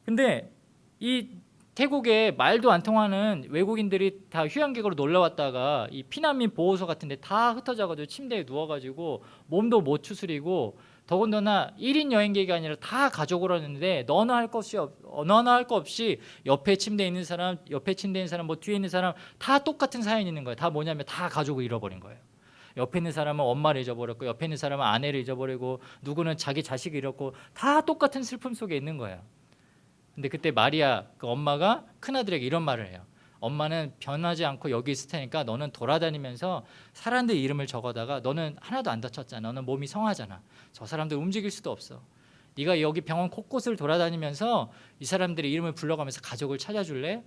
근데 이 태국에 말도 안 통하는 외국인들이 다 휴양객으로 놀러 왔다가 이 피난민 보호소 같은 데 다 흩어져가지고 침대에 누워가지고 몸도 못 추스리고 더군다나 1인 여행객이 아니라 다 가족으로 왔는데 너나 할 거 없이 옆에 침대에 있는 사람, 뭐 뒤에 있는 사람 다 똑같은 사연이 있는 거예요. 다 뭐냐면 다 가족을 잃어버린 거예요. 옆에 있는 사람은 엄마를 잊어버렸고 옆에 있는 사람은 아내를 잊어버리고 누구는 자기 자식을 잃었고 다 똑같은 슬픔 속에 있는 거예요. 근데 그때 마리아 그 엄마가 큰아들에게 이런 말을 해요. 엄마는 변하지 않고 여기 있을 테니까 너는 돌아다니면서 사람들 이름을 적어다가 너는 하나도 안 다쳤잖아. 너는 몸이 성하잖아. 저 사람들 움직일 수도 없어. 네가 여기 병원 곳곳을 돌아다니면서 이 사람들의 이름을 불러가면서 가족을 찾아줄래?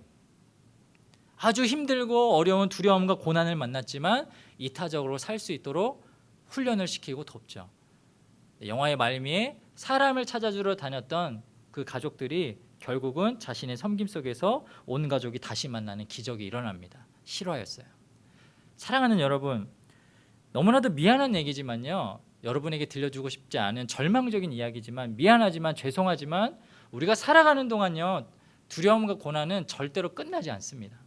아주 힘들고 어려운 두려움과 고난을 만났지만 이타적으로 살 수 있도록 훈련을 시키고 돕죠. 영화의 말미에 사람을 찾아주러 다녔던 그 가족들이 결국은 자신의 섬김 속에서 온 가족이 다시 만나는 기적이 일어납니다. 싫어하였어요. 사랑하는 여러분, 너무나도 미안한 얘기지만요, 여러분에게 들려주고 싶지 않은 절망적인 이야기지만, 미안하지만 죄송하지만 우리가 살아가는 동안요, 두려움과 고난은 절대로 끝나지 않습니다.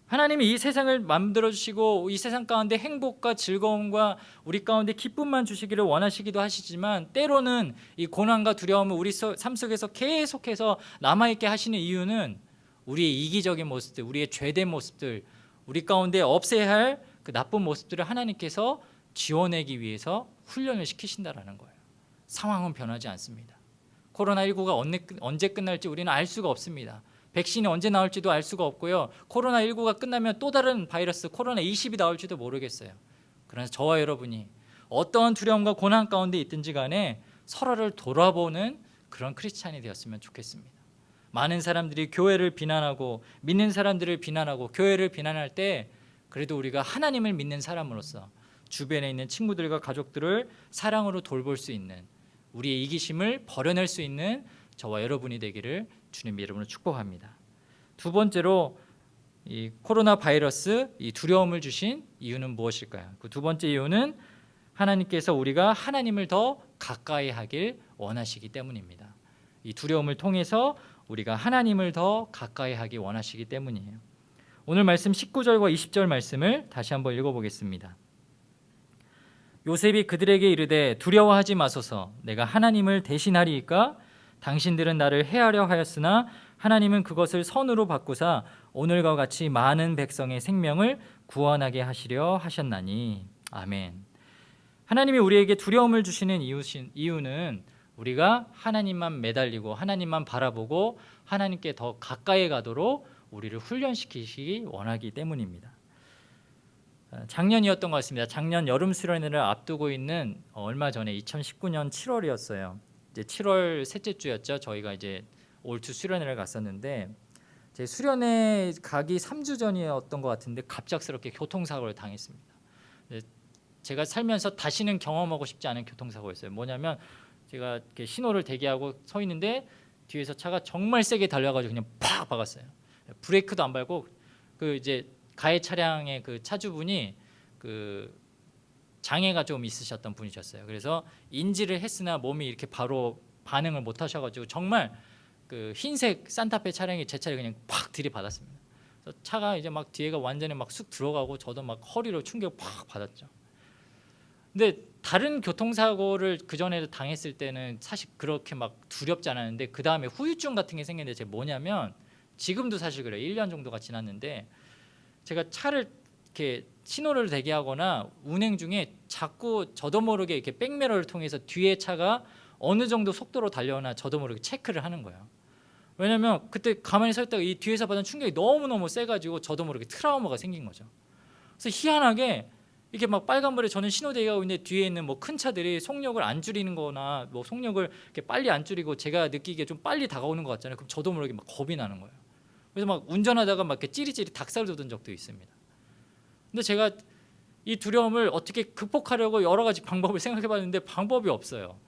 하나님이 이 세상을 만들어 주시고 이 세상 가운데 행복과 즐거움과 우리 가운데 기쁨만 주시기를 원하시기도 하시지만, 때로는 이 고난과 두려움을 우리 삶 속에서 계속해서 남아있게 하시는 이유는 우리의 이기적인 모습들, 우리의 죄된 모습들, 우리 가운데 없애야 할 그 나쁜 모습들을 하나님께서 지워내기 위해서 훈련을 시키신다라는 거예요. 상황은 변하지 않습니다. 코로나19가 언제 끝날지 우리는 알 수가 없습니다. 백신이 언제 나올지도 알 수가 없고요. 코로나19가 끝나면 또 다른 바이러스 코로나20이 나올지도 모르겠어요. 그래서 저와 여러분이 어떠한 두려움과 고난 가운데 있든지 간에 서로를 돌아보는 그런 크리스찬이 되었으면 좋겠습니다. 많은 사람들이 교회를 비난하고 믿는 사람들을 비난하고 교회를 비난할 때, 그래도 우리가 하나님을 믿는 사람으로서 주변에 있는 친구들과 가족들을 사랑으로 돌볼 수 있는, 우리의 이기심을 버려낼 수 있는 저와 여러분이 되기를 주님 이름으로 축복합니다. 두 번째로, 이 코로나 바이러스, 이 두려움을 주신 이유는 무엇일까요? 그 두 번째 이유는 하나님께서 우리가 하나님을 더 가까이 하길 원하시기 때문입니다. 이 두려움을 통해서 우리가 하나님을 더 가까이 하기 원하시기 때문이에요. 오늘 말씀 19절과 20절 말씀을 다시 한번 읽어보겠습니다. 요셉이 그들에게 이르되 두려워하지 마소서, 내가 하나님을 대신하리이까? 당신들은 나를 해하려 하였으나 하나님은 그것을 선으로 바꾸사 오늘과 같이 많은 백성의 생명을 구원하게 하시려 하셨나니. 아멘. 하나님이 우리에게 두려움을 주시는 이유는 우리가 하나님만 매달리고 하나님만 바라보고 하나님께 더 가까이 가도록 우리를 훈련시키시기 원하기 때문입니다. 작년이었던 것 같습니다. 작년 여름 수련회를 앞두고 있는 얼마 전에 2019년 7월이었어요. 이제 7월 셋째 주였죠. 저희가 이제 올투 수련회를 갔었는데, 제 수련회 가기 3주 전이었던 것 같은데 갑작스럽게 교통사고를 당했습니다. 제가 살면서 다시는 경험하고 싶지 않은 교통사고였어요. 뭐냐면 제가 이렇게 신호를 대기하고 서 있는데 뒤에서 차가 정말 세게 달려가지고 그냥 팍 박았어요. 브레이크도 안 밟고, 그 이제 가해 차량의 그 차주분이 그 장애가 좀 있으셨던 분이셨어요. 그래서 인지를 했으나 몸이 이렇게 바로 반응을 못 하셔가지고 정말 그 흰색 산타페 차량이 제 차를 그냥 팍 들이받았습니다. 그래서 차가 이제 막 뒤에가 완전히 막 쑥 들어가고 저도 막 허리로 충격 팍 받았죠. 근데 다른 교통사고를 그 전에도 당했을 때는 사실 그렇게 막 두렵지 않았는데, 그 다음에 후유증 같은 게 생겼는데, 제가 뭐냐면 지금도 사실 그래요. 1년 정도가 지났는데 제가 차를 이렇게 신호를 대기하거나 운행 중에 자꾸 저도 모르게 이렇게 백미러를 통해서 뒤에 차가 어느 정도 속도로 달려오나 저도 모르게 체크를 하는 거예요. 왜냐면 그때 가만히 서 있다가 이 뒤에서 받은 충격이 너무너무 세가지고 저도 모르게 트라우마가 생긴 거죠. 그래서 희한하게 이렇게 막 빨간불에 저는 신호 대기하고 있는데 뒤에 있는 뭐 큰 차들이 속력을 안 줄이는 거나 뭐 속력을 이렇게 빨리 안 줄이고 제가 느끼기에 좀 빨리 다가오는 것 같잖아요. 그럼 저도 모르게 막 겁이 나는 거예요. 그래서 막 운전하다가 막 이렇게 찌릿찌릿 닭살 돋은 적도 있습니다. 근데 제가 이 두려움을 어떻게 극복하려고 여러 가지 방법을 생각해 봤는데 방법이 없어요.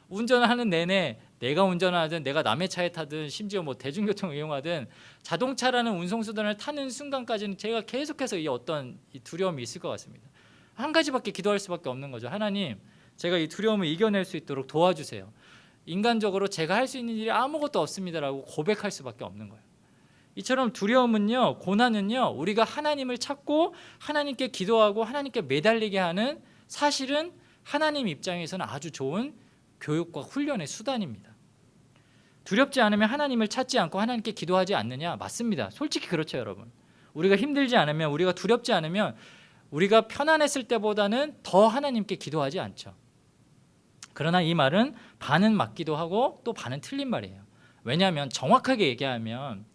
운전하는 내내 내가 운전하든 내가 남의 차에 타든 심지어 뭐 대중교통을 이용하든 자동차라는 운송수단을 타는 순간까지는 제가 계속해서 이 어떤 이 두려움이 있을 것 같습니다. 한 가지밖에 기도할 수밖에 없는 거죠. 하나님, 제가 이 두려움을 이겨낼 수 있도록 도와주세요. 인간적으로 제가 할 수 있는 일이 아무것도 없습니다라고 고백할 수밖에 없는 거예요. 이처럼 두려움은요, 고난은요, 우리가 하나님을 찾고 하나님께 기도하고 하나님께 매달리게 하는, 사실은 하나님 입장에서는 아주 좋은 교육과 훈련의 수단입니다. 두렵지 않으면 하나님을 찾지 않고 하나님께 기도하지 않느냐? 맞습니다. 솔직히 그렇죠, 여러분. 우리가 힘들지 않으면, 우리가 두렵지 않으면, 우리가 편안했을 때보다는 더 하나님께 기도하지 않죠. 그러나 이 말은 반은 맞기도 하고 또 반은 틀린 말이에요. 왜냐하면 정확하게 얘기하면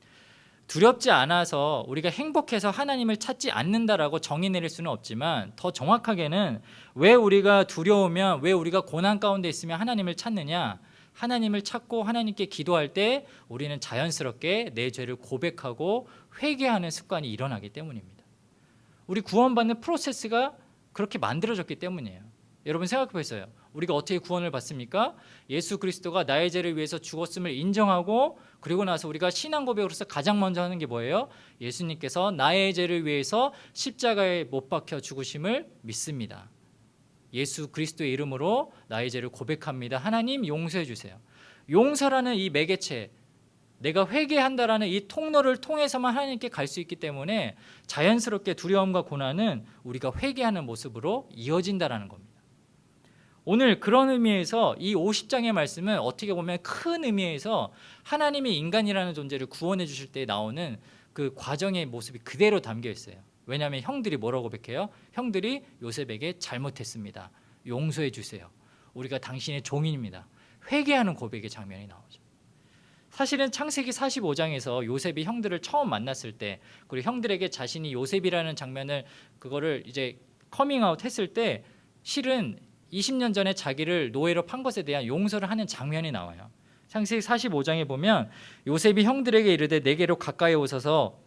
두렵지 않아서 우리가 행복해서 하나님을 찾지 않는다라고 정의 내릴 수는 없지만, 더 정확하게는 왜 우리가 두려우면, 왜 우리가 고난 가운데 있으면 하나님을 찾느냐? 하나님을 찾고 하나님께 기도할 때 우리는 자연스럽게 내 죄를 고백하고 회개하는 습관이 일어나기 때문입니다. 우리 구원받는 프로세스가 그렇게 만들어졌기 때문이에요. 여러분 생각해 보세요. 우리가 어떻게 구원을 받습니까? 예수 그리스도가 나의 죄를 위해서 죽었음을 인정하고 그리고 나서 우리가 신앙 고백으로서 가장 먼저 하는 게 뭐예요? 예수님께서 나의 죄를 위해서 십자가에 못 박혀 죽으심을 믿습니다. 예수 그리스도의 이름으로 나의 죄를 고백합니다. 하나님 용서해 주세요. 용서라는 이 매개체, 내가 회개한다라는 이 통로를 통해서만 하나님께 갈 수 있기 때문에 자연스럽게 두려움과 고난은 우리가 회개하는 모습으로 이어진다라는 겁니다. 오늘 그런 의미에서 이 50장의 말씀은 어떻게 보면 큰 의미에서 하나님이 인간이라는 존재를 구원해 주실 때 나오는 그 과정의 모습이 그대로 담겨 있어요. 왜냐하면 형들이 뭐라고 고백해요? 형들이 요셉에게 잘못했습니다. 용서해 주세요. 우리가 당신의 종인입니다. 회개하는 고백의 장면이 나오죠. 사실은 창세기 45장에서 요셉이 형들을 처음 만났을 때 그리고 형들에게 자신이 요셉이라는 장면을 그거를 이제 커밍아웃 했을 때 실은 20년 전에 자기를 노예로 판 것에 대한 용서를 하는 장면이 나와요. 창세기 45장에 보면 요셉이 형들에게 이르되 내게로 가까이 오소서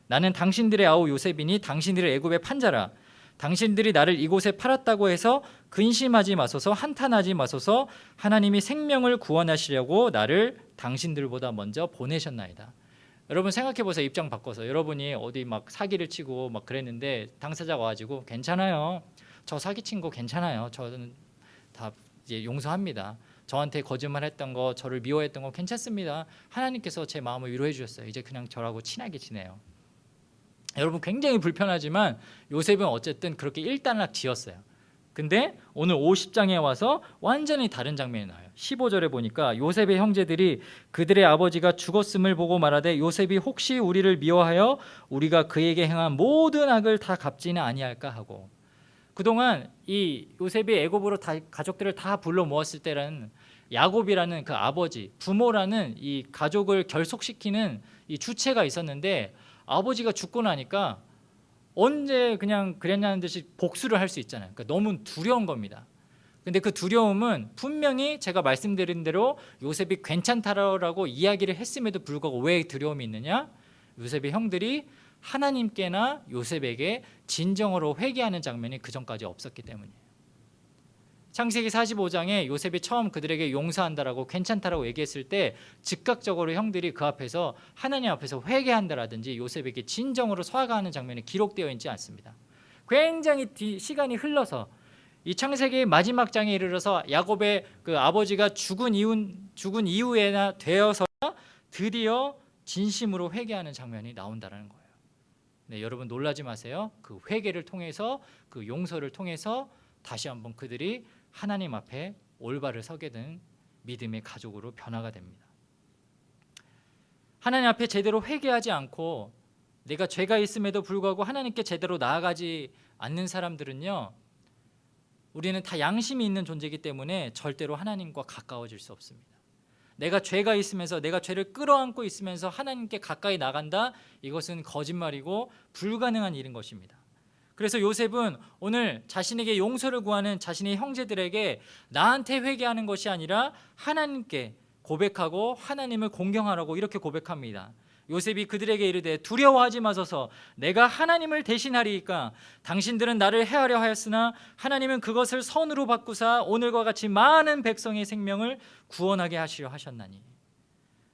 나는 당신들의 아우 요셉이니 당신들을 애굽에 판 자라. 당신들이 나를 이곳에 팔았다고 해서 근심하지 마소서 한탄하지 마소서 하나님이 생명을 구원하시려고 나를 당신들보다 먼저 보내셨나이다. 여러분 생각해 보세요. 입장 바꿔서 여러분이 어디 막 사기를 치고 막 그랬는데 당사자가 와가지고 괜찮아요. 저 사기친 거 괜찮아요. 저는 다 이제 용서합니다. 저한테 거짓말했던 거, 저를 미워했던 거 괜찮습니다. 하나님께서 제 마음을 위로해 주셨어요. 이제 그냥 저라고 친하게 지내요. 여러분 굉장히 불편하지만 요셉은 어쨌든 그렇게 일단락 지었어요. 근데 오늘 50장에 와서 완전히 다른 장면이 나와요. 15절에 보니까 요셉의 형제들이 그들의 아버지가 죽었음을 보고 말하되 요셉이 혹시 우리를 미워하여 우리가 그에게 행한 모든 악을 다 갚지는 아니할까 하고 그동안 이 요셉이 애굽으로 다 가족들을 다 불러 모았을 때라는 야곱이라는 그 아버지, 부모라는 이 가족을 결속시키는 이 주체가 있었는데 아버지가 죽고 나니까 언제 그냥 그랬냐는 듯이 복수를 할 수 있잖아요. 그러니까 너무 두려운 겁니다. 근데 그 두려움은 분명히 제가 말씀드린 대로 요셉이 괜찮다라고 이야기를 했음에도 불구하고 왜 두려움이 있느냐? 요셉의 형들이 하나님께나 요셉에게 진정으로 회개하는 장면이 그 전까지 없었기 때문이에요. 창세기 45장에 요셉이 처음 그들에게 용서한다라고 괜찮다라고 얘기했을 때 즉각적으로 형들이 그 앞에서 하나님 앞에서 회개한다라든지 요셉에게 진정으로 사과하는 장면이 기록되어 있지 않습니다. 굉장히 시간이 흘러서 이 창세기 마지막 장에 이르러서 야곱의 그 아버지가 죽은 이후에나 되어서 드디어 진심으로 회개하는 장면이 나온다는 거예요. 네, 여러분 놀라지 마세요. 그 회개를 통해서 그 용서를 통해서 다시 한번 그들이 하나님 앞에 올바를 서게 된 믿음의 가족으로 변화가 됩니다. 하나님 앞에 제대로 회개하지 않고 내가 죄가 있음에도 불구하고 하나님께 제대로 나아가지 않는 사람들은요, 우리는 다 양심이 있는 존재이기 때문에 절대로 하나님과 가까워질 수 없습니다. 내가 죄가 있으면서 내가 죄를 끌어안고 있으면서 하나님께 가까이 나간다? 이것은 거짓말이고 불가능한 일인 것입니다. 그래서 요셉은 오늘 자신에게 용서를 구하는 자신의 형제들에게 나한테 회개하는 것이 아니라 하나님께 고백하고 하나님을 공경하라고 이렇게 고백합니다. 요셉이 그들에게 이르되 두려워하지 마소서 내가 하나님을 대신하리이까 당신들은 나를 해하려 하였으나 하나님은 그것을 선으로 바꾸사 오늘과 같이 많은 백성의 생명을 구원하게 하시려 하셨나니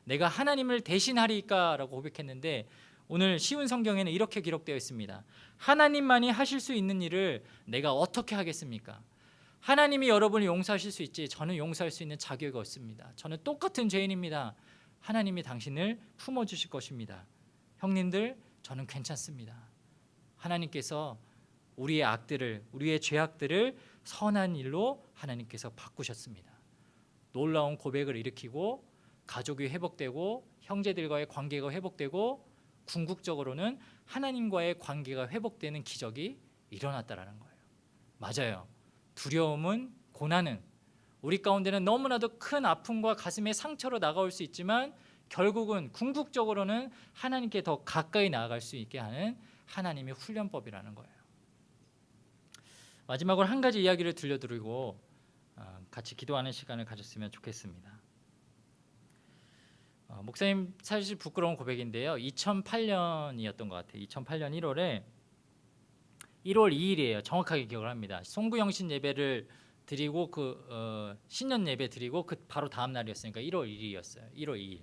내가 하나님을 대신하리이까 라고 고백했는데 오늘 쉬운 성경에는 이렇게 기록되어 있습니다. 하나님만이 하실 수 있는 일을 내가 어떻게 하겠습니까? 하나님이 여러분을 용서하실 수 있지 저는 용서할 수 있는 자격이 없습니다. 저는 똑같은 죄인입니다. 하나님이 당신을 품어주실 것입니다. 형님들 저는 괜찮습니다. 하나님께서 우리의 악들을 우리의 죄악들을 선한 일로 하나님께서 바꾸셨습니다. 놀라운 고백을 일으키고 가족이 회복되고 형제들과의 관계가 회복되고 궁극적으로는 하나님과의 관계가 회복되는 기적이 일어났다라는 거예요. 맞아요. 두려움은 고난은 우리 가운데는 너무나도 큰 아픔과 가슴의 상처로 다가올 수 있지만 결국은 궁극적으로는 하나님께 더 가까이 나아갈 수 있게 하는 하나님의 훈련법이라는 거예요. 마지막으로 한 가지 이야기를 들려드리고 같이 기도하는 시간을 가졌으면 좋겠습니다. 목사님 사실 부끄러운 고백인데요. 2008년이었던 것 같아요. 2008년 1월 2일이에요. 정확하게 기억을 합니다. 송구영신 예배를 드리고 신년 예배 드리고 그 바로 다음 날이었으니까 1월 1일이었어요. 1월 2일.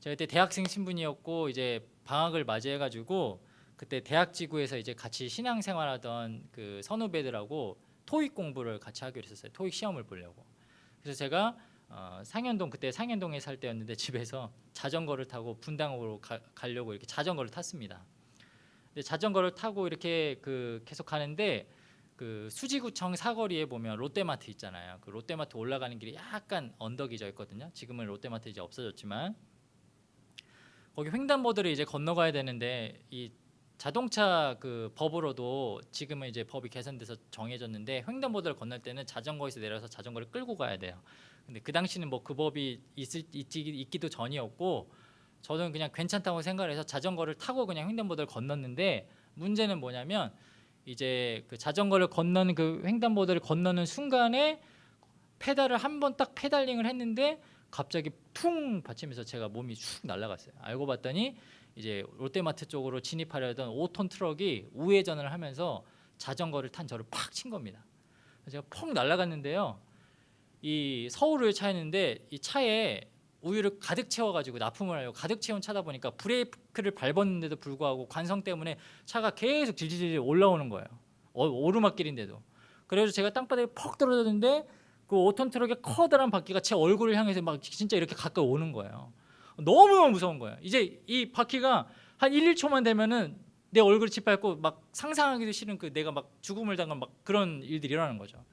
제가 그때 대학생 신분이었고 이제 방학을 맞이해가지고 그때 대학지구에서 이제 같이 신앙생활하던 그 선후배들하고 토익 공부를 같이 하기로 했었어요. 토익 시험을 보려고. 그래서 제가 그때 상현동에 살 때였는데 집에서 자전거를 타고 분당으로 가려고 이렇게 자전거를 탔습니다. 근데 자전거를 타고 이렇게 계속 가는데 그 수지구청 사거리에 보면 롯데마트 있잖아요. 그 롯데마트 올라가는 길이 약간 언덕이 져 있거든요. 지금은 롯데마트 이제 없어졌지만 거기 횡단보도를 이제 건너가야 되는데 이 자동차 그 법으로도 지금은 이제 법이 개선돼서 정해졌는데 횡단보도를 건널 때는 자전거에서 내려서 자전거를 끌고 가야 돼요. 근데 그 당시는 뭐 그 법이 있기도 전이었고 저는 그냥 괜찮다고 생각해서 자전거를 타고 그냥 횡단보도를 건넜는데 문제는 뭐냐면 이제 그 자전거를 건너는 그 횡단보도를 건너는 순간에 페달을 한 번 딱 페달링을 했는데 갑자기 퉁 받치면서 제가 몸이 슉 날아갔어요. 알고 봤더니 이제 롯데마트 쪽으로 진입하려던 5톤 트럭이 우회전을 하면서 자전거를 탄 저를 팍 친 겁니다. 제가 퍽 날아갔는데요. 이 서울을 차였는데 이 차에 우유를 가득 채워가지고 납품을 하려고 가득 채운 차다 보니까 브레이크를 밟았는데도 불구하고 관성 때문에 차가 계속 질질질 올라오는 거예요. 오르막길인데도. 그래서 제가 땅바닥에 퍽 떨어졌는데 그 5톤 트럭의 커다란 바퀴가 제 얼굴을 향해서 막 진짜 이렇게 가까이 오는 거예요. 너무너무 무서운 거예요. 이제 이 바퀴가 한 1, 2초만 되면은 내 얼굴을 짓밟고 막 상상하기도 싫은 내가 막 죽음을 당한 막 그런 일들이 일어나는 거죠.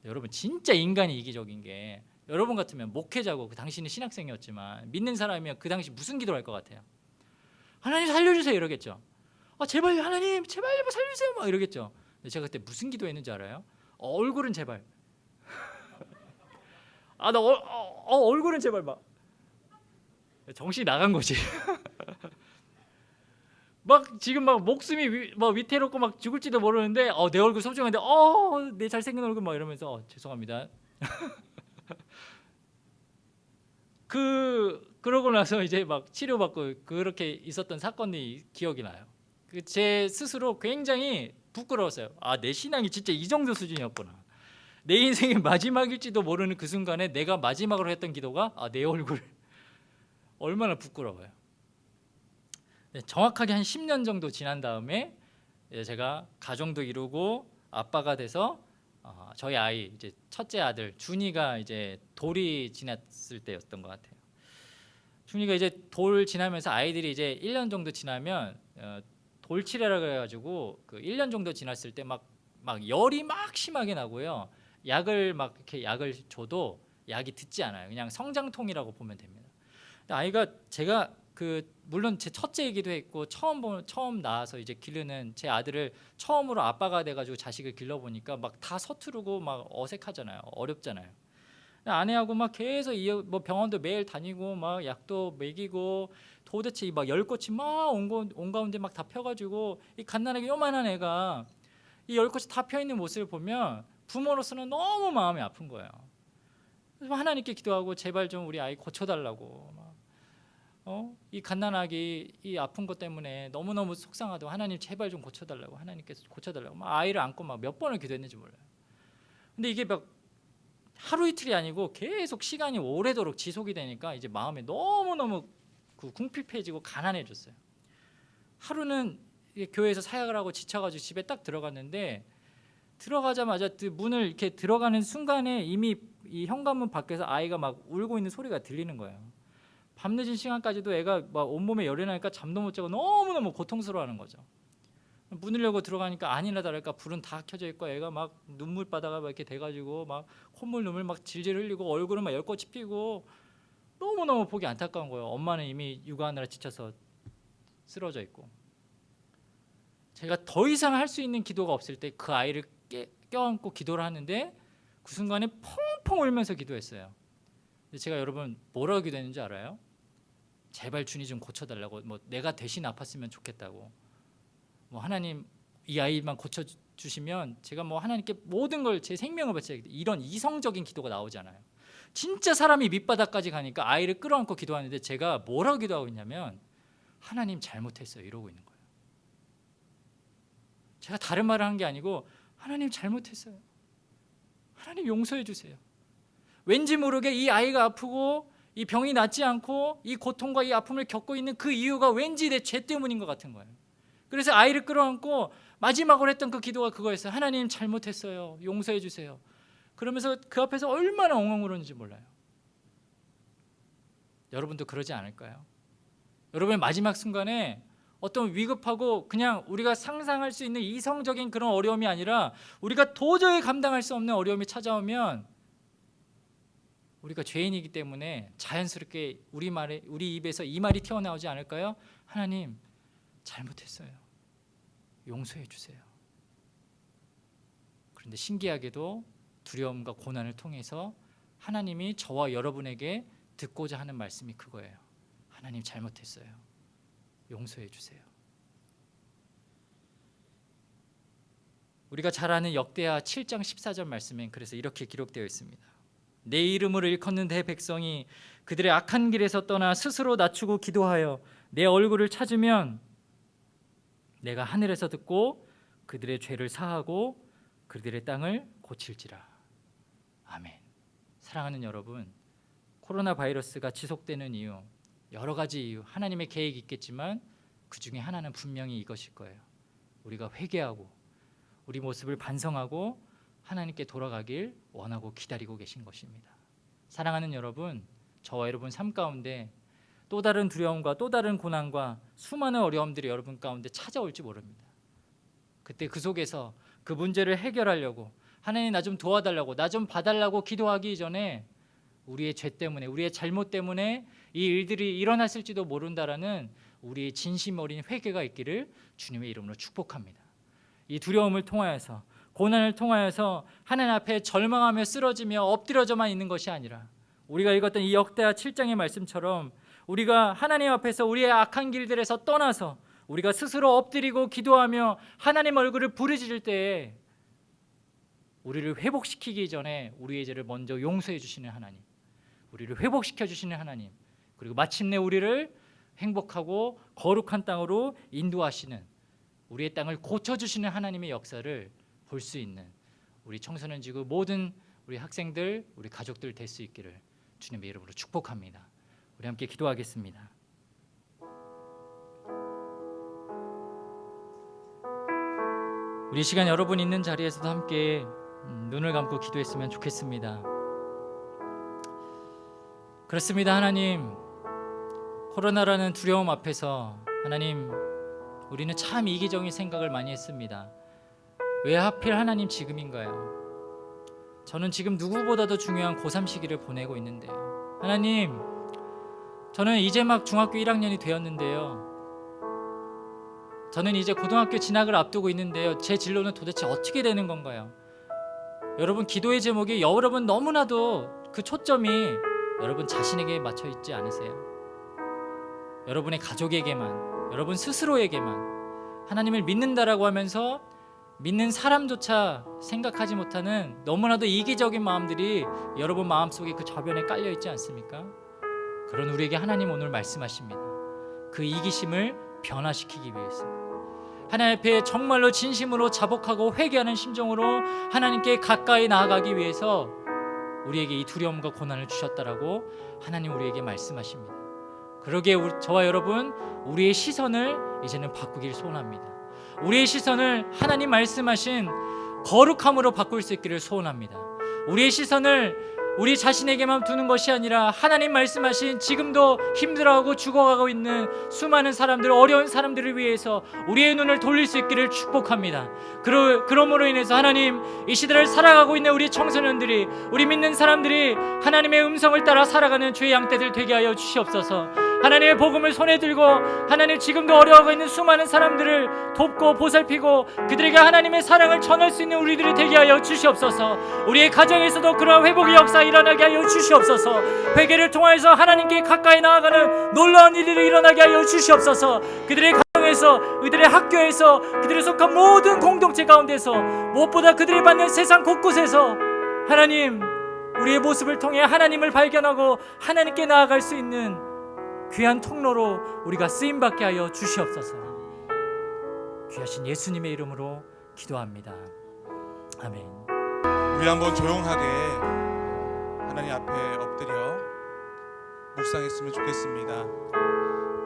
여러분 진짜 인간이 이기적인 게 여러분 같으면 목회자고 그 당시는 신학생이었지만 믿는 사람이면 그 당시 무슨 기도를 할 것 같아요? 하나님 살려주세요 이러겠죠. 제발 하나님 제발 살려주세요 막 이러겠죠. 근데 제가 그때 무슨 기도했는지 알아요? 얼굴은 제발. 나 얼굴은 제발 막 정신이 나간 거지. 막 지금 막 목숨이 막 위태롭고 막 죽을지도 모르는데 내 얼굴 소중한데 내 잘생긴 얼굴 막 이러면서 죄송합니다. 그러고 나서 이제 막 치료받고 그렇게 있었던 사건이 기억이 나요. 제 스스로 굉장히 부끄러웠어요. 내 신앙이 진짜 이 정도 수준이었구나. 내 인생의 마지막일지도 모르는 그 순간에 내가 마지막으로 했던 기도가 내 얼굴. 얼마나 부끄러워요. 정확하게 한 10년 정도 지난 다음에 제가 가정도 이루고 아빠가 돼서 저희 아이 이제 첫째 아들 준이가 이제 돌이 지났을 때였던 것 같아요. 준이가 이제 돌 지나면서 아이들이 이제 1년 정도 지나면 돌치레라 그래가지고 그 1년 정도 지났을 때 막 열이 막 심하게 나고요. 약을 막 이렇게 약을 줘도 약이 듣지 않아요. 그냥 성장통이라고 보면 됩니다. 근데 아이가 제가 물론 제 첫째이기도 했고 처음 낳아서 이제 기르는 제 아들을 처음으로 아빠가 돼가지고 자식을 길러보니까 막 다 서투르고 막 어색하잖아요. 어렵잖아요. 아내하고 막 계속 뭐 병원도 매일 다니고 막 약도 먹이고 도대체 막 열꽃이 막 온 가운데 막 다 펴가지고 이 갓난아기 요만한 애가 이 열꽃이 다 펴 있는 모습을 보면 부모로서는 너무 마음이 아픈 거예요. 그래서 하나님께 기도하고 제발 좀 우리 아이 고쳐달라고 이 갓난아기 이 아픈 것 때문에 너무너무 속상하다고 하나님 제발 좀 고쳐달라고 하나님께서 고쳐달라고 막 아이를 안고 막 몇 번을 기도했는지 몰라요. 근데 이게 막 하루 이틀이 아니고 계속 시간이 오래도록 지속이 되니까 이제 마음에 너무너무 궁핍해지고 가난해졌어요. 하루는 교회에서 사역을 하고 지쳐가지고 집에 딱 들어갔는데 들어가자마자 문을 이렇게 들어가는 순간에 이미 이 현관문 밖에서 아이가 막 울고 있는 소리가 들리는 거예요. 밤늦은 시간까지도 애가 막 온몸에 열이 나니까 잠도 못 자고 너무너무 고통스러워하는 거죠. 문을 열고 들어가니까 아니나 다를까 불은 다 켜져 있고 애가 막 눈물바다가 막 이렇게 돼가지고 막 콧물 눈물 막 질질 흘리고 얼굴은 막 열꽃이 피고 너무너무 보기 안타까운 거예요. 엄마는 이미 육아하느라 지쳐서 쓰러져 있고. 제가 더 이상 할 수 있는 기도가 없을 때 그 아이를 껴안고 기도를 하는데 그 순간에 펑펑 울면서 기도했어요. 근데 제가 여러분 뭐라고 기도했는지 알아요? 제발 주님 좀 고쳐달라고, 뭐 내가 대신 아팠으면 좋겠다고, 뭐 하나님 이 아이만 고쳐주시면 제가 뭐 하나님께 모든 걸 제 생명을 바치겠다, 이런 이성적인 기도가 나오잖아요. 진짜 사람이 밑바닥까지 가니까 아이를 끌어안고 기도하는데 제가 뭐라고 기도하고 있냐면 하나님 잘못했어요 이러고 있는 거예요. 제가 다른 말을 한 게 아니고 하나님 잘못했어요. 하나님 용서해 주세요. 왠지 모르게 이 아이가 아프고 이 병이 낫지 않고 이 고통과 이 아픔을 겪고 있는 그 이유가 왠지 내 죄 때문인 것 같은 거예요. 그래서 아이를 끌어안고 마지막으로 했던 그 기도가 그거였어요. 하나님 잘못했어요. 용서해 주세요. 그러면서 그 앞에서 얼마나 엉엉 울었는지 몰라요. 여러분도 그러지 않을까요? 여러분의 마지막 순간에 어떤 위급하고 그냥 우리가 상상할 수 있는 이성적인 그런 어려움이 아니라 우리가 도저히 감당할 수 없는 어려움이 찾아오면 우리가 죄인이기 때문에 자연스럽게 우리 입에서 이 말이 튀어나오지 않을까요? 하나님 잘못했어요. 용서해 주세요. 그런데 신기하게도 두려움과 고난을 통해서 하나님이 저와 여러분에게 듣고자 하는 말씀이 그거예요. 하나님 잘못했어요. 용서해 주세요. 우리가 잘 아는 역대하 7장 14절 말씀엔 그래서 이렇게 기록되어 있습니다. 내 이름을 일컫는 내 백성이 그들의 악한 길에서 떠나 스스로 낮추고 기도하여 내 얼굴을 찾으면 내가 하늘에서 듣고 그들의 죄를 사하고 그들의 땅을 고칠지라. 아멘. 사랑하는 여러분, 코로나 바이러스가 지속되는 이유, 여러 가지 이유, 하나님의 계획이 있겠지만 그 중에 하나는 분명히 이것일 거예요. 우리가 회개하고 우리 모습을 반성하고 하나님께 돌아가길 원하고 기다리고 계신 것입니다. 사랑하는 여러분, 저와 여러분 삶 가운데 또 다른 두려움과 또 다른 고난과 수많은 어려움들이 여러분 가운데 찾아올지 모릅니다. 그때 그 속에서 그 문제를 해결하려고 하나님 나 좀 도와달라고 나 좀 봐달라고 기도하기 전에 우리의 죄 때문에 우리의 잘못 때문에 이 일들이 일어났을지도 모른다라는 우리의 진심 어린 회개가 있기를 주님의 이름으로 축복합니다. 이 두려움을 통하여서 고난을 통하여서 하나님 앞에 절망하며 쓰러지며 엎드려져만 있는 것이 아니라 우리가 읽었던 이 역대하 7장의 말씀처럼 우리가 하나님 앞에서 우리의 악한 길들에서 떠나서 우리가 스스로 엎드리고 기도하며 하나님 얼굴을 부르짖을 때에 우리를 회복시키기 전에 우리의 죄를 먼저 용서해 주시는 하나님, 우리를 회복시켜 주시는 하나님, 그리고 마침내 우리를 행복하고 거룩한 땅으로 인도하시는 우리의 땅을 고쳐주시는 하나님의 역사를 볼 수 있는 우리 청소년 지구 모든 우리 학생들, 우리 가족들 될 수 있기를 주님의 이름으로 축복합니다. 우리 함께 기도하겠습니다. 우리 시간 여러분 있는 자리에서도 함께 눈을 감고 기도했으면 좋겠습니다. 그렇습니다. 하나님, 코로나라는 두려움 앞에서 하나님 우리는 참 이기적인 생각을 많이 했습니다. 왜 하필 하나님 지금인가요? 저는 지금 누구보다도 중요한 고3 시기를 보내고 있는데요. 하나님, 저는 이제 막 중학교 1학년이 되었는데요. 저는 이제 고등학교 진학을 앞두고 있는데요. 제 진로는 도대체 어떻게 되는 건가요? 여러분, 기도의 제목이 여러분 너무나도 그 초점이 여러분 자신에게 맞춰 있지 않으세요? 여러분의 가족에게만, 여러분 스스로에게만 하나님을 믿는다라고 하면서 믿는 사람조차 생각하지 못하는 너무나도 이기적인 마음들이 여러분 마음속에 그 저변에 깔려 있지 않습니까? 그런 우리에게 하나님 오늘 말씀하십니다. 그 이기심을 변화시키기 위해서 하나님 앞에 정말로 진심으로 자복하고 회개하는 심정으로 하나님께 가까이 나아가기 위해서 우리에게 이 두려움과 고난을 주셨다라고 하나님 우리에게 말씀하십니다. 그러기에 저와 여러분, 우리의 시선을 이제는 바꾸길 소원합니다. 우리의 시선을 하나님 말씀하신 거룩함으로 바꿀 수 있기를 소원합니다. 우리의 시선을 우리 자신에게만 두는 것이 아니라 하나님 말씀하신 지금도 힘들어하고 죽어가고 있는 수많은 사람들, 어려운 사람들을 위해서 우리의 눈을 돌릴 수 있기를 축복합니다. 그러므로 인해서 하나님, 이 시대를 살아가고 있는 우리 청소년들이, 우리 믿는 사람들이 하나님의 음성을 따라 살아가는 죄의 양떼들 되게 하여 주시옵소서. 하나님의 복음을 손에 들고 하나님 지금도 어려워하고 있는 수많은 사람들을 돕고 보살피고 그들에게 하나님의 사랑을 전할 수 있는 우리들이 되게 하여 주시옵소서. 우리의 가정에서도 그러한 회복의 역사 일어나게 하여 주시옵소서. 회개를 통하여서 하나님께 가까이 나아가는 놀라운 일들이 일어나게 하여 주시옵소서. 그들의 가정에서, 그들의 학교에서, 그들이 속한 모든 공동체 가운데서, 무엇보다 그들이 받는 세상 곳곳에서 하나님, 우리의 모습을 통해 하나님을 발견하고 하나님께 나아갈 수 있는 귀한 통로로 우리가 쓰임받게 하여 주시옵소서. 귀하신 예수님의 이름으로 기도합니다. 아멘. 우리 한번 조용하게 하나님 앞에 엎드려 묵상했으면 좋겠습니다.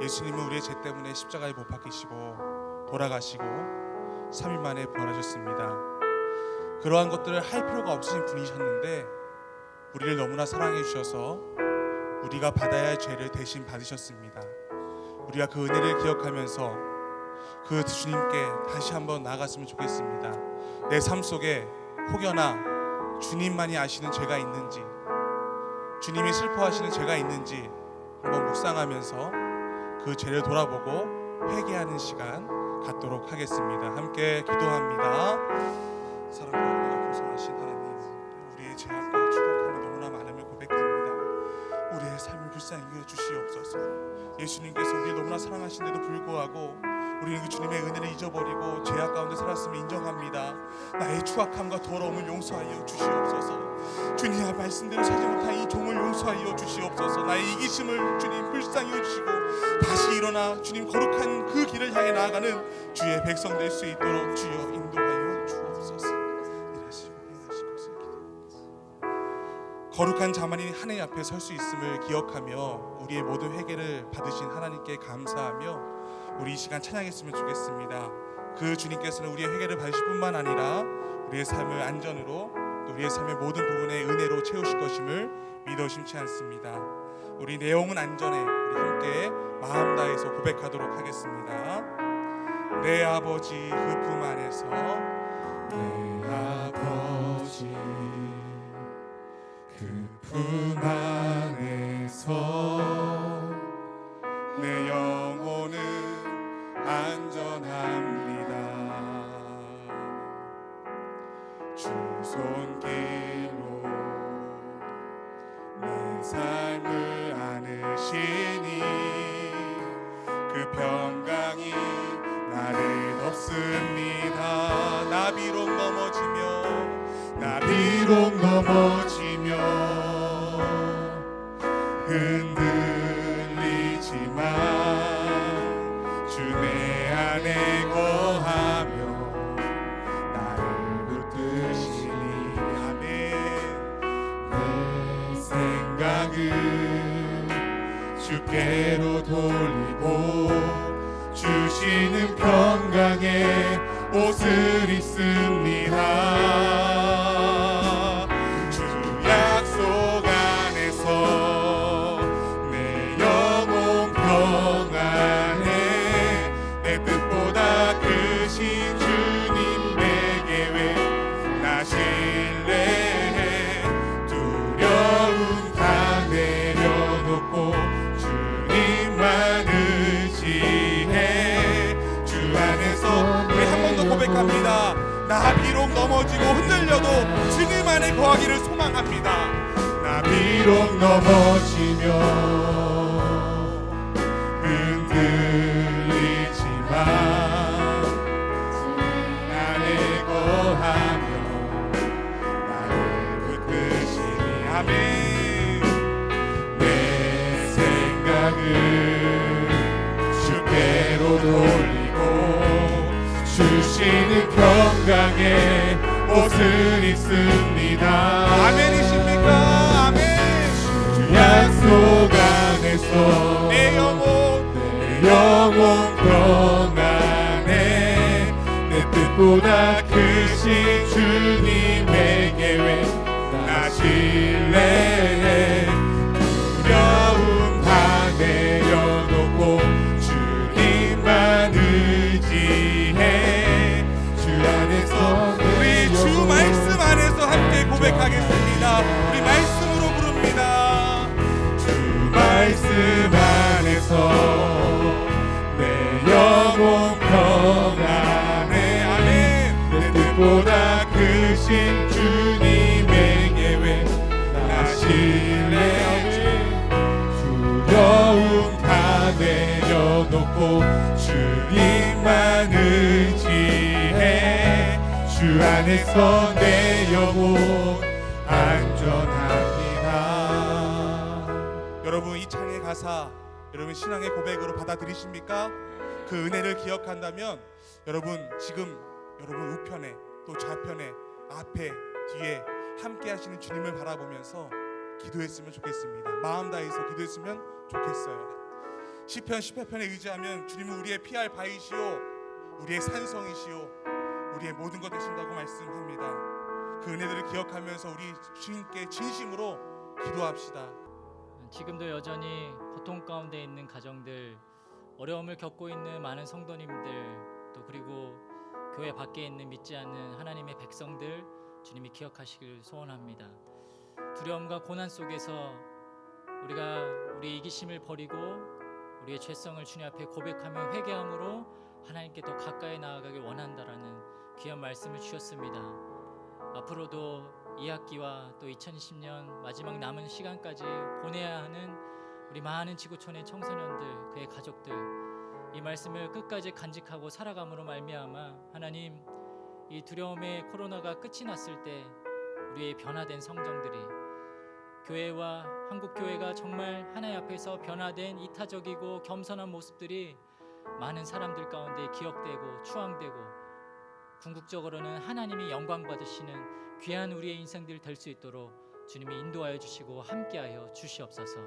예수님은 우리의 죄 때문에 십자가에 못 박히시고 돌아가시고 3일 만에 부활하셨습니다. 그러한 것들을 할 필요가 없으신 분이셨는데 우리를 너무나 사랑해 주셔서 우리가 받아야 할 죄를 대신 받으셨습니다. 우리가 그 은혜를 기억하면서 그 주님께 다시 한번 나아갔으면 좋겠습니다. 내 삶 속에 혹여나 주님만이 아시는 죄가 있는지, 주님이 슬퍼하시는 죄가 있는지 한번 묵상하면서 그 죄를 돌아보고 회개하는 시간 갖도록 하겠습니다. 함께 기도합니다. 사랑과 은혜가 교성하신 하나님, 우리의 죄악과 추락함이 너무나 많음을 고백합니다. 우리의 삶을 불쌍히 여겨 주시옵소서. 예수님께서 우리를 너무나 사랑하신데도 불구하고 우리는 그 주님의 은혜를 잊어버리고 죄악 가운데 살았음을 인정합니다. 나의 추악함과 더러움을 용서하여 주시옵소서. 주님의 말씀대로 살지 못한 이 종을 용서하여 주시옵소서. 나의 이기심을 주님 불쌍히 여주시고 다시 일어나 주님 거룩한 그 길을 향해 나아가는 주의 백성 될 수 있도록 주여 인도하여 주옵소서. 일하시고 행하시고 기도합니다. 거룩한 자만이 하나님 앞에 설 수 있음을 기억하며 우리의 모든 회개를 받으신 하나님께 감사하며 우리 이 시간 찬양했으면 좋겠습니다. 그 주님께서는 우리의 회개를 받으실 뿐만 아니라 우리의 삶을 안전으로 또 우리의 삶의 모든 부분에 은혜로 채우실 것임을 믿어 심치 않습니다. 우리 내용은 안전해. 우리 함께 마음 다해서 고백하도록 하겠습니다. 내 아버지 그 품 안에서, 내 아버지 그 품 안에서 내 영혼은 안전합니다. 주 손길로 내 삶을 안으시니 그 평강이 나를 덮습니다. 나 비록 넘어지며 흔들리지만 주 내 안에 거하며 나를 붙드시니 아멘. 내 생각을 주께로 돌리고 주시는 평강의 옷을 입습니다. 주 약속 안에서 내 영혼 평안해. 내 뜻보다 크신 주님의 계획 나 신뢰해. 두려움 다 내려놓고 주님만 의지해. 주 안에서 우리 한 번 더 고백합니다. 나 비록 넘어지고 흔들려도 주님 안에 거하기를 소망합니다. 나 비록 넘어지며 흔들리지만 안에 거하며 나를 붙드시니 아멘. 내 생각을 주께로 돌리고 주시는 평강의 옷을 입습니다. 아멘이십니까? 아멘. 주 약속 안에서 내 영혼 평안해. 내 뜻보다 크신 주님의 계획 나 신뢰해. 두려움 다 내려놓고 주님만 의지해. 주 안에서 우리 주 말씀 안에서 함께 고백하겠습니다. 우리 말씀으로 부릅니다. 주 말씀 안에서 내 영혼 평안해. 아멘. 내 뜻보다 크신 주님의 계획 나 신뢰해. 두려움 다 내려놓고 주님만 의지해. 주 안에서 내 영혼 안전합니다. 여러분 이 창의 가사 여러분 신앙의 고백으로 받아들이십니까? 그 은혜를 기억한다면 여러분 지금 여러분 우편에 또 좌편에 앞에 뒤에 함께 하시는 주님을 바라보면서 기도했으면 좋겠습니다. 마음 다해서 기도했으면 좋겠어요. 시편 18편에 의지하면 주님은 우리의 피할 바위시오, 우리의 산성이시오, 우리의 모든 것 되신다고 말씀합니다. 그 은혜들을 기억하면서 우리 주님께 진심으로 기도합시다. 지금도 여전히 고통 가운데 있는 가정들, 어려움을 겪고 있는 많은 성도님들, 또 그리고 교회 밖에 있는 믿지 않는 하나님의 백성들 주님이 기억하시길 소원합니다. 두려움과 고난 속에서 우리가 우리의 이기심을 버리고 우리의 죄성을 주님 앞에 고백하며 회개함으로 하나님께 더 가까이 나아가길 원한다라는 귀한 말씀을 주셨습니다. 앞으로도 이 학기와 또 2020년 마지막 남은 시간까지 보내야 하는 우리 많은 지구촌의 청소년들, 그의 가족들, 이 말씀을 끝까지 간직하고 살아감으로 말미암아 하나님, 이 두려움의 코로나가 끝이 났을 때 우리의 변화된 성정들이, 교회와 한국교회가 정말 하나님 앞에서 변화된 이타적이고 겸손한 모습들이 많은 사람들 가운데 기억되고 추앙되고 궁극적으로는 하나님이 영광 받으시는 귀한 우리의 인생들 될 수 있도록 주님이 인도하여 주시고 함께하여 주시옵소서.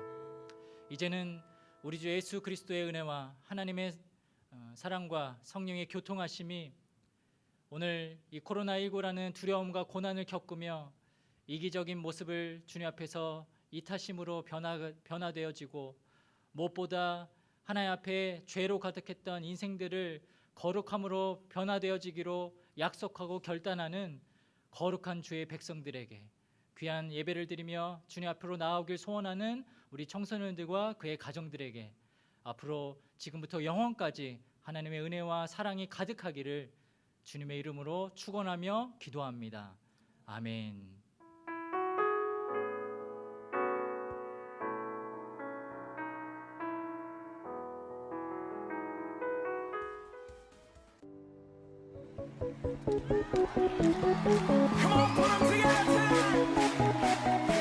이제는 우리 주 예수 그리스도의 은혜와 하나님의 사랑과 성령의 교통하심이 오늘 이 코로나19라는 두려움과 고난을 겪으며 이기적인 모습을 주님 앞에서 이타심으로 변화되어지고 무엇보다 하나님 앞에 죄로 가득했던 인생들을 거룩함으로 변화되어지기로 약속하고 결단하는 거룩한 주의 백성들에게 귀한 예배를 드리며 주님 앞으로 나아오길 소원하는 우리 청소년들과 그의 가정들에게 앞으로 지금부터 영원까지 하나님의 은혜와 사랑이 가득하기를 주님의 이름으로 축원하며 기도합니다. 아멘. Come on, put 'em together.